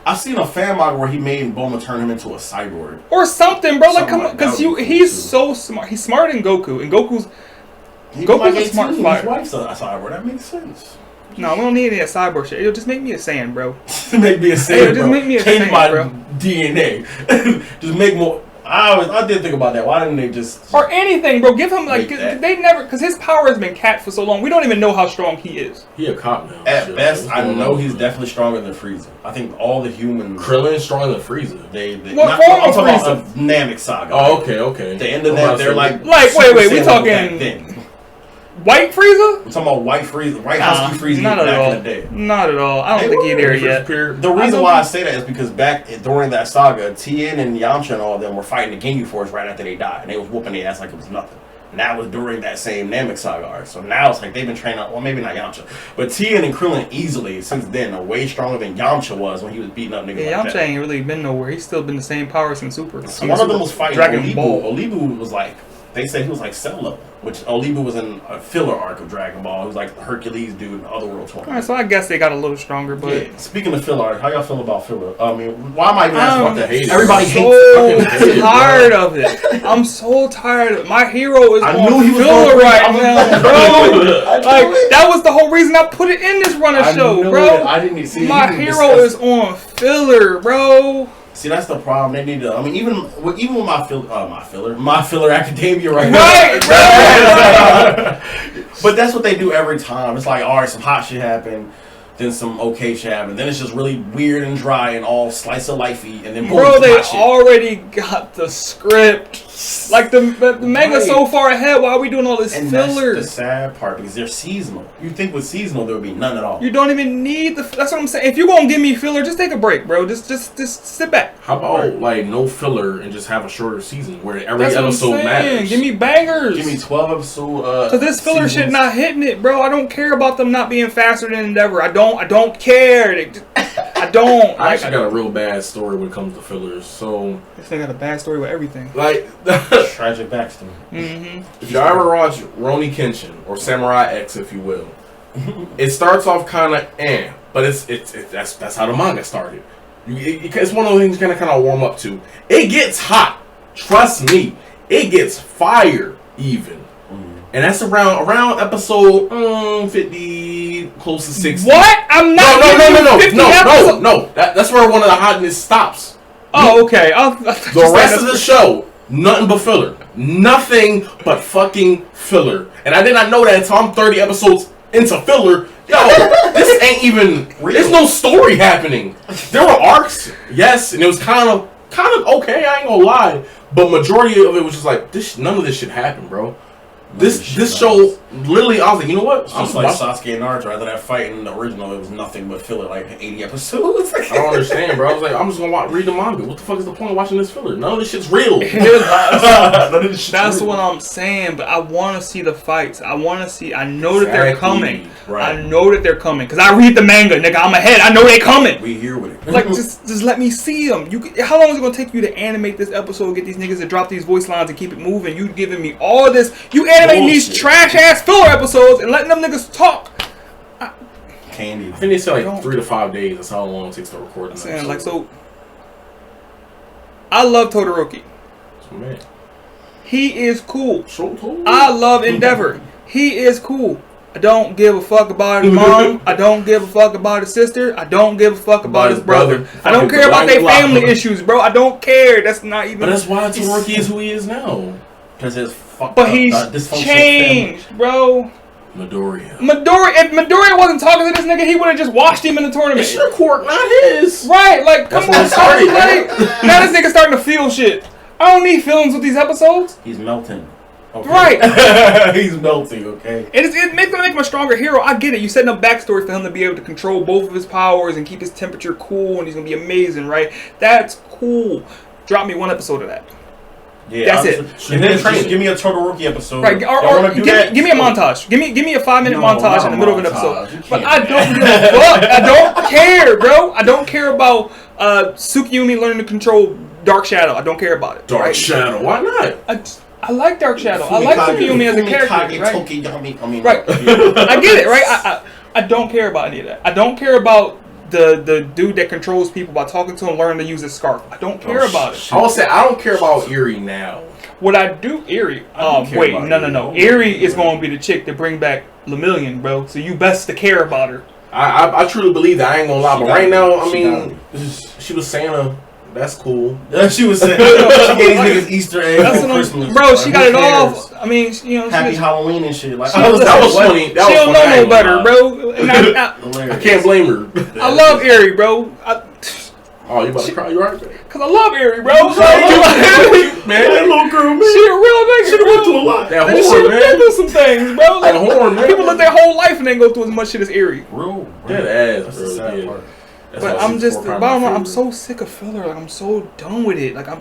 I seen a fan manga where he made Bulma turn him into a cyborg or something, bro. Like, come on, because he's so smart. He's smarter than Goku, and Goku's a smart fighter. His wife's a cyborg. That makes sense. No, we don't need any of cyborg shit. Yo, just make me a Saiyan, bro. Make me a Saiyan, just make me a Change Saiyan, my bro. DNA. Just make more. I did think about that. Why didn't they just or anything, bro? Give him like they never because his power has been capped for so long. We don't even know how strong he is. He a cop now. At best, I know he's definitely stronger than Frieza. I think all the humans. Krillin is stronger than Frieza. I'm talking about Namek Saga. Oh, okay. The end of that, they're like wait. We talking White Frieza? I'm talking about White Frieza, White Husky Frieza back in the day. Not at all. I don't think he's there yet. The reason why I say that is because back during that saga, Tien and Yamcha and all of them were fighting the Ginyu Force right after they died. And they was whooping their ass like it was nothing. And that was during that same Namek Saga arc. So now it's like they've been training, well, maybe not Yamcha. But Tien and Krillin easily, since then, are way stronger than Yamcha was when he was beating up niggas like that. Yamcha ain't really been nowhere. He's still been the same power since Super. So one of them was fighting Dragon Ball. Olibu was like they said he was like cell level, which Oliva was in a filler arc of Dragon Ball. He was like the Hercules dude in the Otherworld tournament. Alright, so I guess they got a little stronger, but... Yeah. Speaking of filler arc, how y'all feel about filler? I mean, why am I even asking about hate it? Everybody so tired of it. I'm so tired of it. My hero is on filler right now, bro. Like, that was the whole reason I put it in this runner show, bro. I didn't even see my hero is on filler, bro. See, that's the problem. They need to. I mean, even with my filler academia right now. Right. But that's what they do every time. It's like, all right, some hot shit happened, then some okay shit happened, then it's just really weird and dry and all slice of lifey, and then boom, bro, they already got the script. Like the manga's so far ahead. Why are we doing all this filler? That's the sad part because they're seasonal. You think with seasonal there would be none at all. You don't even need the. That's what I'm saying. If you're gonna give me filler, just take a break, bro. Just sit back. How about like no filler and just have a shorter season where every episode matters? Give me bangers. Give me 12 episodes. Cause this filler shit not hitting it, bro. I don't care about them not being faster than Endeavor. I don't care. I don't. I actually got a real bad story when it comes to fillers. So this thing got a bad story with everything. Like tragic backstory. Mm-hmm. If you ever watch Rurouni Kenshin or Samurai X, if you will, it starts off kind of but that's how the manga started. It's one of those things you kind of warm up to. It gets hot. Trust me, it gets fire even. And that's around episode 50, close to 60. What? I'm not. No. That's where one of the hotness stops. Oh, okay. The rest of the show, nothing but filler. Nothing but fucking filler. And I did not know that until I'm 30 episodes into filler. Yo, this ain't even. There's no story happening. There were arcs, yes, and it was kind of okay. I ain't gonna lie, but majority of it was just like none of this shit happened, bro. This show, literally, I was like, you know what? It's just like Sasuke and Naruto. Rather that fight in the original, it was nothing but filler, like 80 episodes. I don't understand, bro. I was like, I'm just gonna read the manga. What the fuck is the point of watching this filler? None of this shit's real. That's what I'm saying, but I want to see the fights. I want to see. I know that they're coming. Right. I know that they're coming because I read the manga, nigga. I'm ahead. I know they coming. We here with it. Like, just let me see them. How long is it gonna take you to animate this episode, get these niggas to drop these voice lines and keep it moving? You giving me all this? You animating these trash ass filler episodes and letting them niggas talk. Candy. I think they say like 3 to 5 days. That's how long it takes to record an episode. Like, so I love Todoroki. Man. He is cool. So cool. I love Endeavor. He is cool. I don't give a fuck about his mom. I don't give a fuck about his sister. I don't give a fuck about his brother. I don't care about their family issues, bro. I don't care. That's not even. But that's why Todoroki is who he is now. Because his But he's changed, bro. Midoriya. If Midoriya wasn't talking to this nigga, he would have just watched him in the tournament. It's your court, not his. Right, like, come on. Now this nigga starting to feel shit. I don't need feelings with these episodes. He's melting. Okay. Right. He's melting, okay. It makes him a stronger hero. I get it. You're setting up backstory for him to be able to control both of his powers and keep his temperature cool, and he's going to be amazing, right? That's cool. Drop me one episode of that. Yeah, that's it. And then give me a Todoroki episode. Right, or give me a montage. Give me a 5-minute montage in the middle of an episode. But I don't give a fuck. I don't care, bro. I don't care about Tsukiyumi learning to control Dark Shadow. I don't care about it. Dark Shadow. Why not? I like Dark Shadow. I like Tsukiyumi as a character. Right? Right. I get it. Right. I don't care about any of that. I don't care about the dude that controls people by talking to him, learning to use his scarf. I don't care about it. I will say I don't care about Eri now. What I do, Eri. Wait, no. Eri is going to be the chick to bring back Lemillion, bro. So you best to care about her. I truly believe that. I ain't gonna lie, but right now, I mean, she was Santa. That's cool. She was saying she gave these niggas Easter eggs for Christmas. Bro, she got it all. I mean, Happy Halloween and shit. Like that was funny. She don't know no better, bro. I can't blame her. I love Eri, bro. Oh, you about to cry? You alright? Cause I love Eri, bro. Man, that little girl, man. She a real nigga. She went through a lot. That horn, horn, man. She do some things, bro. Like, that horn, man. People live their whole life and they go through as much shit as Eri. Real. That ass, That's the sad part. But I'm just, bottom line, I'm so sick of filler. Like, I'm so done with it. Like, I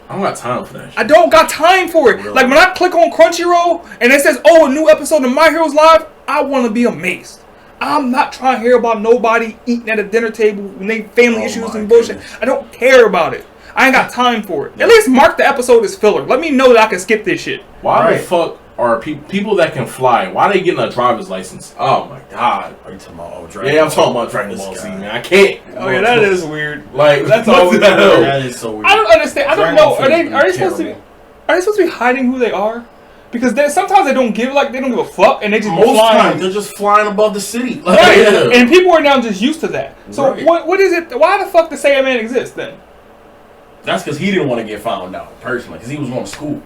don't got time for that shit. I don't got time for it. Really? Like, when I click on Crunchyroll and it says, oh, a new episode of My Hero's Live, I want to be amazed. I'm not trying to hear about nobody eating at a dinner table when they family issues and bullshit. I don't care about it. I ain't got time for it. At least mark the episode as filler. Let me know that I can skip this shit. Why the fuck are people that can fly? Why are they getting a driver's license? Oh my god! Are you talking about Dragon Ball? I'm talking about Dragon Ball Z, man. I can't. Oh yeah, that is weird. Like that's always that is so weird. I don't understand. I don't know. Are they supposed to be hiding who they are? Because sometimes they don't give a fuck and they just most flying. times they're just flying above the city. Like, right. And people are now just used to that. So what is it? Why the fuck does Saiyaman exist then? That's because he didn't want to get found out personally, because he was going to school.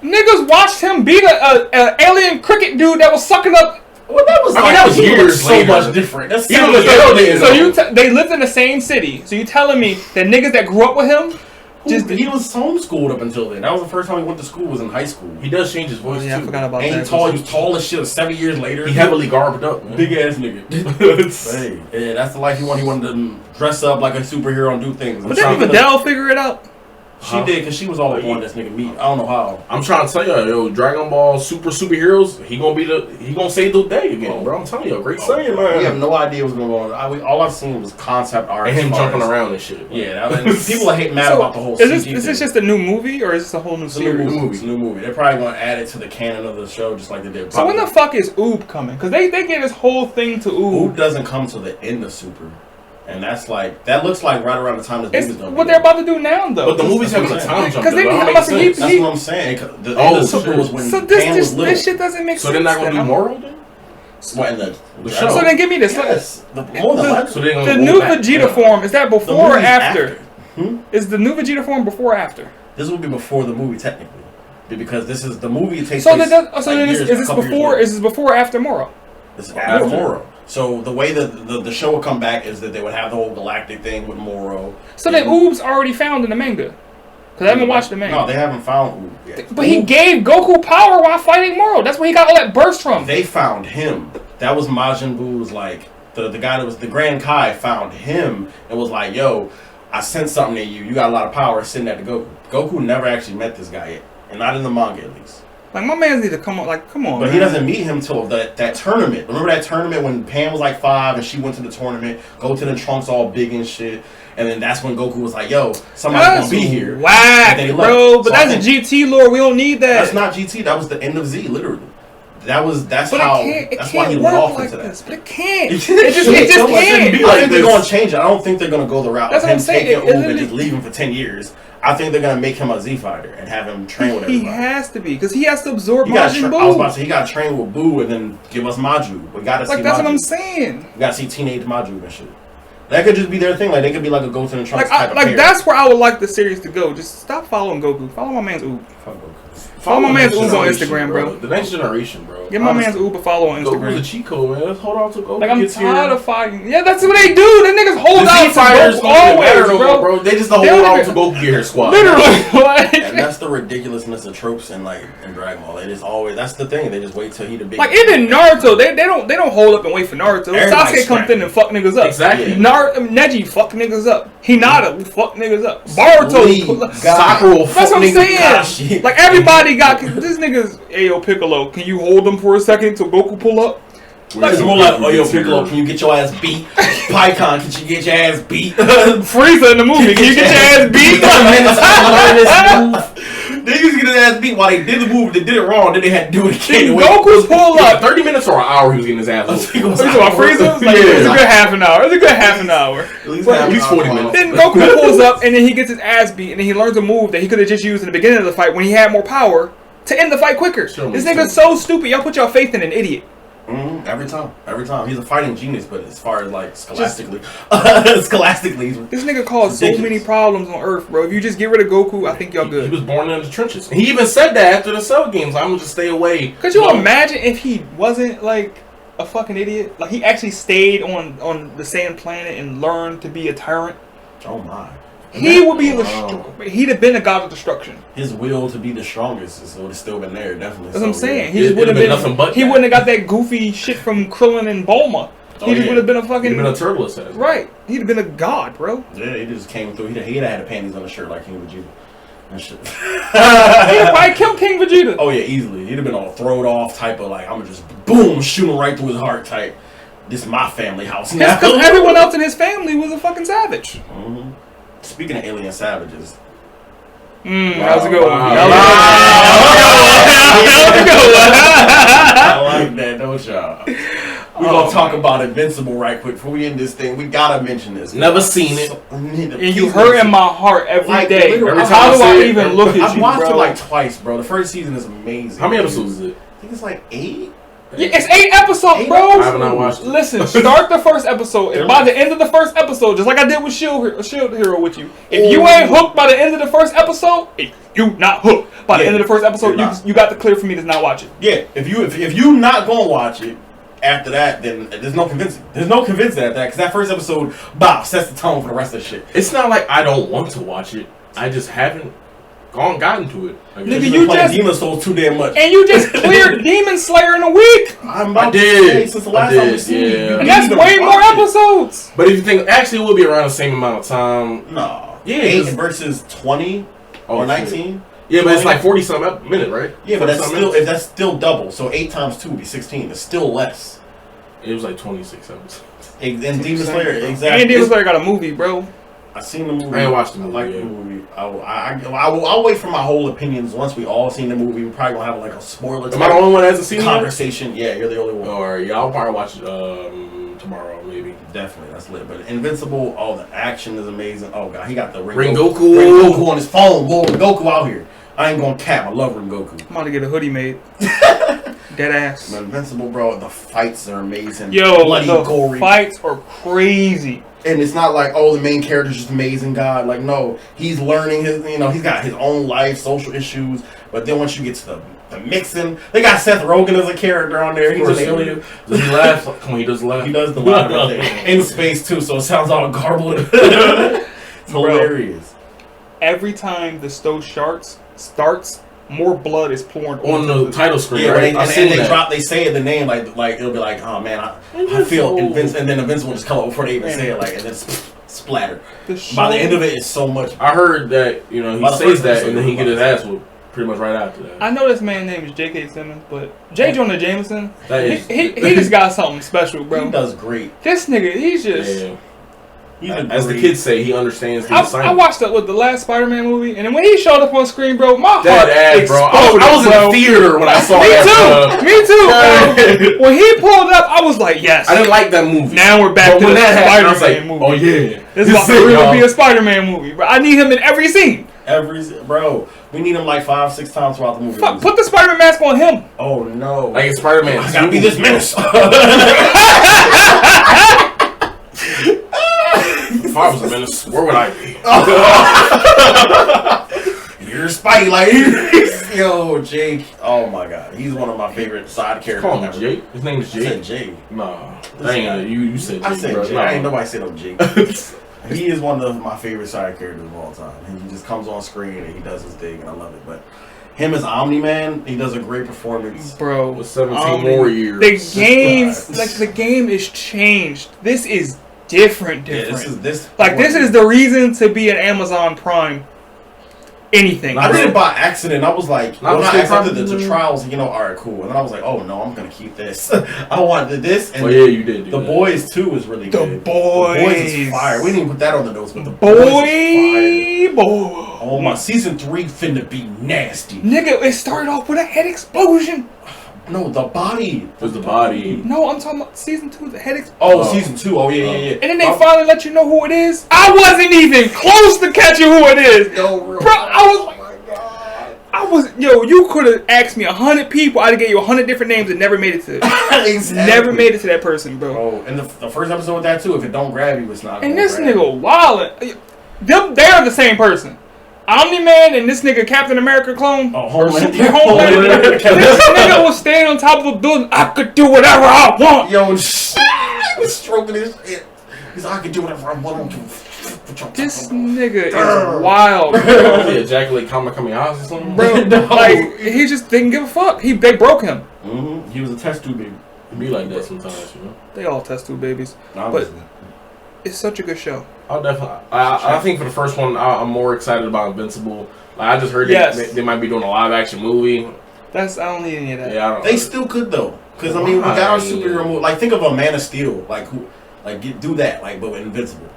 Niggas watched him beat a alien cricket dude that was sucking up. Well, that was that was years so much different. That's they lived in the same city. So you telling me that niggas that grew up with him? He was homeschooled up until then. That was the first time he went to school. Was in high school. He does change his voice too. I forgot about that. He was tall as shit. 7 years later, he heavily garbed up. Man. Big ass nigga. Hey, yeah, that's the life he wanted. He wanted to dress up like a superhero and do things. But didn't even Dell figure it out? She did, because she was all on this nigga meat. I don't know how. I'm trying to tell you, yo, Dragon Ball superheroes, he gonna save the day again, bro. I'm telling you, great saying, man. We have no idea what's going on. All I've seen was concept art and him jumping around and shit. Yeah, I mean, people are mad about the whole. Is this just a new movie or is this a whole new series? It's a new movie. They're probably gonna add it to the canon of the show, just like they did. So when the fuck is Oob coming? Because they gave this whole thing to Oob. Oob doesn't come to the end of Super. And that looks like right around the time this movie's done. What they're about to do now, though. But the movie's having a time jump. That's what I'm saying. The end of Super was when Pan was little. This shit doesn't make sense. So they're not going to do Moro then? What, in the show? So then give me this. Yes. The new Vegeta form, is that before or after? Is the new Vegeta form before or after? This will be before the movie, technically. Because this is the movie takes place. Is this before or after Moro? This is after Moro. So the way that the show would come back is that they would have the whole galactic thing with Moro. So then Oob's already found in the manga. Because I haven't watched the manga. No, they haven't found Oob yet. But he gave Goku power while fighting Moro. That's where he got all that burst from. They found him. That was Majin Buu's, like, the guy that was the Grand Kai found him and was like, yo, I sent something to you. You got a lot of power. Send that to Goku. Goku never actually met this guy yet. And not in the manga, at least. Like, my man need to come on. Like, come on. But he doesn't meet him till that tournament. Remember that tournament when Pam was like 5 and she went to the tournament, go to the Trunks all big and shit. And then that's when Goku was like, yo, somebody's gonna be here. Whack, bro. But that's a GT lore. We don't need that. That's not GT. That was the end of Z, literally. That's why he went off into that. But it can't. It just can't. I think they're gonna change it. I don't think they're gonna go the route of him taking Oob and just leaving for 10 years. I think they're gonna make him a Z fighter and have him train with everybody. He has to be, because he has to absorb Majin Buu. I was about to say, he got to train with Buu and then give us Maju. We gotta see that's Maju. what I'm saying. We gotta see Teenage Maju and shit. That could just be their thing. Like, they could be like a Goten and Trunks type of pair. That's where I would like the series to go. Just stop following Goku. Follow my man's Oob. Follow my man's Oob on Instagram, bro. The next generation, bro. Give my man's Oob a follow on Instagram. Goku's a cheat code, man. Let's hold on to Goku. Like, I'm tired of fighting. Yeah, that's what they do. The niggas hold out to Goku always, bro. They just hold on to Goku Gear Squad. Literally. And that's the ridiculousness of tropes in Dragon Ball. It is always, that's the thing. They just wait till he the big. Like, even Naruto, they don't hold up and wait for Naruto. Sasuke comes in and fuck niggas up. Exactly. Neji fuck niggas up. Hinata fuck niggas up. Boruto. Sakura. That's what I'm saying. Like, everybody got this nigga's Ayo Piccolo. Can you hold them for a second till Goku pull up? Like, Ayo Piccolo, can you get your ass beat? Pycon, can you get your ass beat? Frieza in the movie, can you get your ass beat? Niggas get his ass beat while they did the move. They did it wrong. Then they had to do it again. Goku's pull up. 30 minutes or an hour he was getting his ass beat. Frieza? Like, it was a good half an hour. It was a good half an hour. At least 40 minutes. Then Goku pulls up and then he gets his ass beat and then he learns a move that he could have just used in the beginning of the fight when he had more power to end the fight quicker. This nigga's so stupid. Y'all put your faith in an idiot. Every time. He's a fighting genius, but as far as like scholastically, this nigga caused so many problems on Earth, bro. If you just get rid of Goku, I think y'all good. He was born in the trenches. He even said that after the Cell games. I'm gonna just stay away. Could you imagine if he wasn't like a fucking idiot? Like, he actually stayed on the sand planet and learned to be a tyrant. Oh my. He would be he'd have been a god of destruction. His will to be the strongest would have still been there, definitely. That's what I'm saying. He just would have been nothing but he wouldn't have got that goofy shit from Krillin and Bulma. He just would have been a fucking. He'd have been a turtle assassin. Right. He'd have been a god, bro. Yeah, he just came through. He'd have had the panties on the shirt like King Vegeta. That shit. He'd probably killed King Vegeta. Oh yeah, easily. He'd have been all throwed off type of like, I'm gonna just boom shoot him right through his heart type. This is my family house now. Because everyone else in his family was a fucking savage. Speaking of alien savages, That was a good one. I like that, don't y'all? We're going to talk about Invincible right quick before we end this thing. We got to mention this. Never seen it. And you hurt in my heart every day. Every time How do I it, even look at you, I've watched bro? it like twice, bro. The first season is amazing. How many episodes is it? I think it's like 8. Yeah, it's 8 episodes, bro. I have not watched it. Listen, start the first episode, and by the end of the first episode, just like I did with Shield Hero with you, if you ain't hooked by the end of the first episode, you not hooked. By the end of the first episode, you got the clear for me to not watch it. Yeah, if you not gonna watch it after that, then there's no convincing. There's no convincing after that, because that first episode, sets the tone for the rest of the shit. It's not like I don't want to watch it. I just haven't gotten to it. Nigga, you just Demon Souls too damn much, and you just cleared Demon Slayer in a week. I did since the last time we seen you. And that's way more episodes. But if you think, actually, it will be around the same amount of time. No, 8 versus 20 or 19. Yeah, but it's like 40 something minute, right? Yeah, but that's still double. So 8 times 2 would be 16. It's still less. It was like 26 episodes. And Demon Slayer, exactly. And Demon Slayer got a movie, bro. I seen the movie. I ain't watched the movie. I like the movie. I'll wait for my whole opinions once we all seen the movie. We're probably gonna have like a spoiler. Am I the only one that hasn't seen it? Conversation. Yeah, you're the only one. Oh, alright, yeah, I'll probably watch it tomorrow, maybe. Definitely, that's lit. But Invincible, the action is amazing. Oh god, he got the Rengoku on his phone. Lord Rengoku out here. I ain't gonna cap. I love Rengoku. I'm about to get a hoodie made. Dead ass. But Invincible, bro. The fights are amazing. Yo, bloody, gory. Fights are crazy. And it's not like, the main character's just amazing God. Like, no, he's learning his, he's got his own life, social issues. But then once you get to the mixing, they got Seth Rogen as a character on there. He's an alien. Does he laugh? Come on, he does laugh. He does the laugh in space too, so it sounds all garbled. It's hilarious. Every time the stove starts, more blood is pouring on the title screen. Yeah, right? and they say the name like it'll be like, oh man, I feel Invincible, and then Invincible will just come up before they even say it, like, and then splatter. By the end of it, it's so much. I heard that he says that, and then he get his ass whooped pretty much right after that. I know this man's name is J.K. Simmons, but J. Jonah Jameson, he just got something special, bro. He does great. This nigga, he's just. Yeah. As the kids say, he understands the assignment. I watched that with the last Spider-Man movie, and then when he showed up on screen, bro, my heart exploded, bro. I was in the theater when I saw that. Me too, bro. When he pulled up, I was like, yes. I didn't like that movie. Now we're back to the Spider-Man movie. Oh, yeah. This is about to really be a Spider-Man movie, bro. I need him in every scene. Bro, we need him like 5-6 times throughout the movie. Put the Spider-Man mask on him. Oh, no. Like Spider-Man. I gotta be this menace. If I was a menace, where would I be? You're Spidey, like, yo, Jake. Oh my god, he's one of my favorite side characters. Call him Jake. His name is Jake. I said Jake. Nah, you said Jake. I said bro. Jake. No. I ain't nobody said I'm Jake. He is one of my favorite side characters of all time. And he just comes on screen and he does his thing, and I love it. But him as Omni-Man, he does a great performance. Bro, with 17 more years. The game is changed. This is different. Yeah, this is the reason to be an Amazon Prime. Anything. I did it by accident. I was like, when I accepted the trials, alright, cool. And then I was like, oh no, I'm gonna keep this. I wanted this. And you did. The Boys too is really good. The Boys is fire. We didn't even put that on the notes, but the Boy. Boys is fire. Oh my, season 3 finna be nasty. Nigga, it started off with a head explosion. No, the body. It was the body. No, I'm talking about season 2, the head explosion. Oh, season 2. Oh, yeah. And then they finally let you know who it is. I wasn't even close to catching who it is. No, real. Bro, you could have asked me 100 people. I'd have gave you 100 different names and never made it to exactly. Never made it to that person, bro. Oh, and the first episode with that too, if it don't grab you, it's not. And this nigga wildin'. They're the same person. Omni-Man and this nigga Captain America clone. Oh, Homeland. This nigga was standing on top of a building. I could do whatever I want. Yo, he was stroking his head. He's like, I could do whatever I want. This nigga is wild. He ejaculate kamikaze or something? Bro, like, he just didn't give a fuck. They broke him. Mm-hmm. He was a test tube baby. It be like that sometimes, They all test tube babies. But it's such a good show. I'll definitely. I think for the first one, I'm more excited about Invincible. Like, I just heard they might be doing a live action movie. I don't need any of that. Yeah, they still could though, because I mean, we got our superhero movie. Like, think of a Man of Steel. Do that. But with Invincible.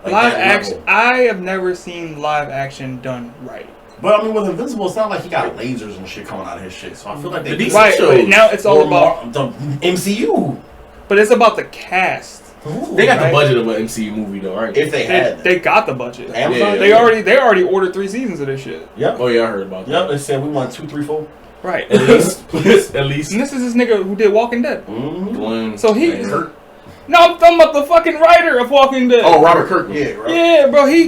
Live action. I have never seen live action done right. But I mean, with Invincible, it's not like he got lasers and shit coming out of his shit. So I feel like they right now it's all about the MCU. But it's about the cast. Ooh, they got the budget of an MCU movie though, right? If they got the budget. Amazon, they already ordered 3 seasons of this shit. Yep. Oh yeah, I heard about that. Yep. They said we want 2, 3, 4. Right. At least, please, at least. And this is this nigga who did Walking Dead. Mm-hmm. So he. No, I'm talking about the fucking writer of Walking Dead. Oh, Robert Kirkman. Yeah, right. Yeah, bro. He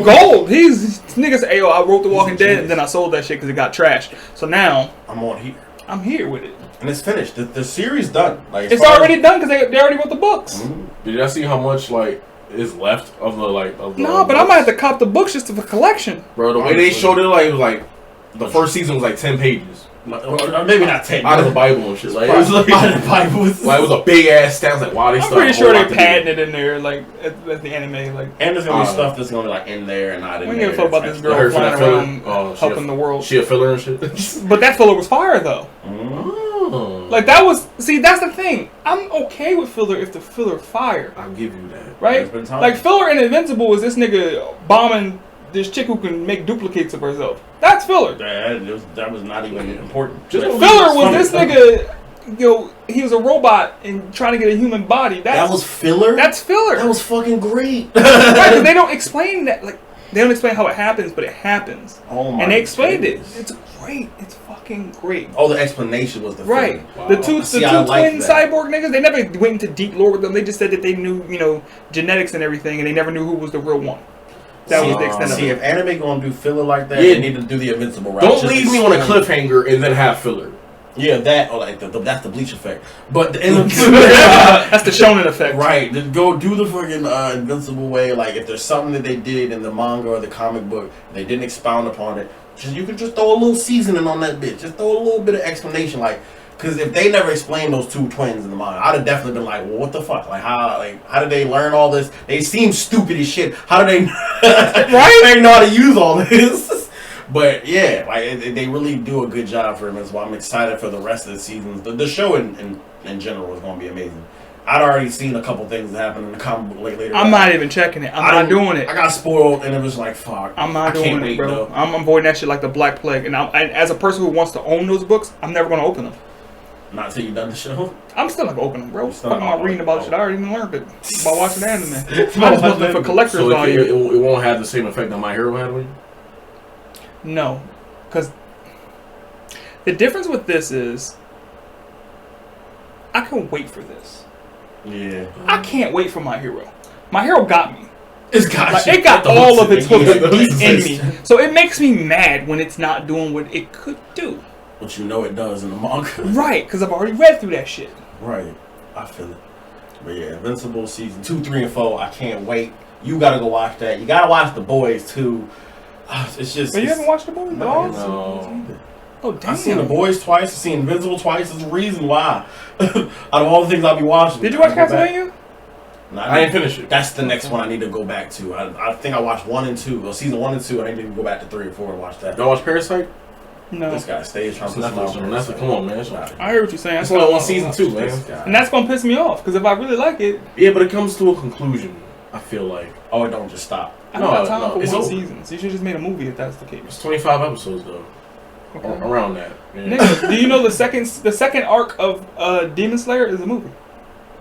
gold. He's niggas say, "Yo, I wrote The Walking Dead, and then I sold that shit because it got trashed." So now I'm on here. I'm here with it, and it's finished. The series done. Like it's already done because they already wrote the books. Mm-hmm. Did y'all see how much like is left of the No, but I might have to cop the books just for collection. Bro, the way they showed it, like it was like the first season was like 10 pages. Or maybe not 10. Out of the Bible and shit. Like it was like out of the Bible. Like it was a big ass stat. I was like, wow, I'm pretty sure they're padding it in there, like at the anime, like. And there's gonna be stuff that's gonna be like in there and not in there. We don't give a fuck about this girl flying around helping the world. She a filler and shit. But that filler was fire though. Like that was that's the thing. I'm okay with filler if the filler fire. I'll give you that. Right? Like filler in Invincible was this nigga bombing this chick who can make duplicates of herself. That's filler. That was not even important. Filler was this nigga. He was a robot and trying to get a human body. That was filler. That's filler. That was fucking great. Right, 'cause they don't explain that. Like they don't explain how it happens, but it happens. Oh my! And they explained it. It's great. It's fucking great. Oh, the explanation was the right. Wow. The two twin cyborg niggas. They never went into deep lore with them. They just said that they knew genetics and everything, and they never knew who was the real one. That was the extent of it. If anime gonna do filler like that, they need to do the Invincible route. Don't leave me on a cliffhanger and then have filler. Yeah, that or like that's the Bleach effect. But that's the Shonen effect, right? Then go do the fucking Invincible way. Like if there's something that they did in the manga or the comic book, they didn't expound upon it. You can just throw a little seasoning on that bitch. Just throw a little bit of explanation, like. Because if they never explained those two twins in the manga, I'd have definitely been like, well, what the fuck? Like, how did they learn all this? They seem stupid as shit. How do they right? They know how to use all this? But yeah, like they really do a good job for him. So I'm excited for the rest of the seasons. The show in general is going to be amazing. I'd already seen a couple things that happened in the comic book later. I'm not even checking it. I'm not doing it. I got spoiled, and it was like, fuck. I'm not doing it, bro. I'm avoiding that shit like the Black Plague. And as a person who wants to own those books, I'm never going to open them. Not until you done the show? I'm still not open them, bro. Fuck am I reading about shit? I already learned it by watching anime. I just want them for collector's value. It won't have the same effect on My Hero had on you? No. Because the difference with this is I can wait for this. Yeah. I can't wait for My Hero. My Hero got me. It's got it got all of its hooks in me. So it makes me mad when it's not doing what it could do. But you know it does in the manga. Right, because I've already read through that shit. Right. I feel it. But yeah, Invincible season 2, 3, and 4. I can't wait. You gotta go watch that. You gotta watch The Boys too. It's just. But you haven't watched The Boys? No. Oh damn! I've seen The Boys twice. I've seen Invincible twice. There's a reason why. Out of all the things I'll be watching. Did you watch Castlevania? No, I didn't finish it. That's the next one I need to go back to. I think I watched 1 and 2. Well, season 1 and 2. I need to go back to 3 and 4 and watch that. Y'all watch Parasite? No. This guy stays trying to come on, man. I heard what you're saying. That's only one season 2, man. And that's gonna piss me off because if I really like it, yeah, but it comes to a conclusion. I feel like. Oh, it don't just stop. I don't have time for one season. So you should just made a movie if that's the case. It's 25 episodes though. Okay. Around that. Yeah. Nigga, do you know the second arc of Demon Slayer is a movie?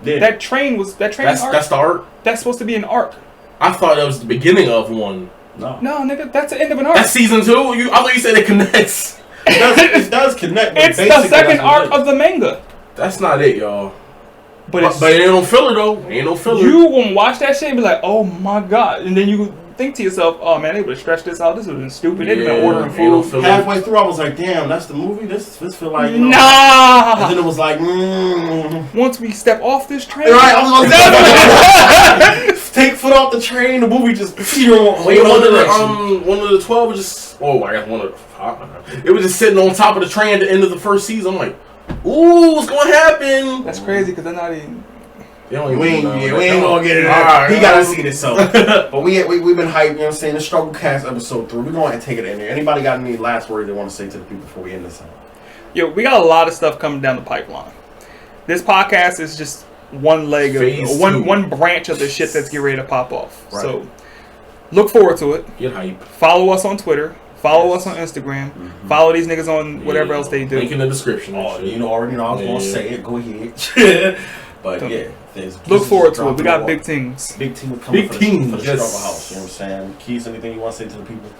Yeah. That train arc. That's the arc. That's supposed to be an arc. I thought that was the beginning of one. No, nigga, that's the end of an arc. That's season 2. I thought you said it connects. It does connect. It's the second arc of the manga. That's not it, y'all. But it ain't no filler though. Ain't no filler. You gonna watch that shit and be like, oh my god, and then you think to yourself, oh man, they would have stretched this out. This would have been stupid. They'd been ordering food. Halfway through, I was like, damn, that's the movie. This feel like nah. And then it was like, once we step off this train, right? I was like, take foot off the train. The movie just one of the 12 was just. Oh, I got one of the 5. It was just sitting on top of the train at the end of the first season. I'm like, ooh, what's gonna happen? That's crazy because they're not even. We ain't gonna get it. Right, he gotta see this. So, but we've been hyped. You know what I'm saying? The Struggle Cast episode 3. We're going to take it in there. Anybody got any last words they want to say to the people before we end this out? Yo, we got a lot of stuff coming down the pipeline. This podcast is just one leg of one branch of the shit that's getting ready to pop off. Right. So look forward to it. Get hype. Follow us on Twitter. Follow us on Instagram. Follow these niggas on whatever else they do. Link in the description. Oh, already know I was gonna say it. Go ahead. But look forward to it. We got big things. Big team coming for the yes. struggle house. You know what I'm saying? Keese, anything you want to say to the people?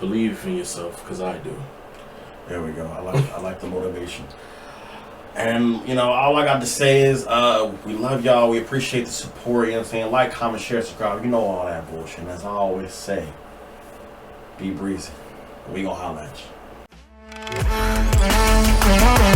Believe in yourself, because I do. There we go. I like the motivation. And, all I got to say is we love y'all. We appreciate the support. You know what I'm saying? Like, comment, share, subscribe. You know all that bullshit. And as I always say, be breezy. We gonna holler at you.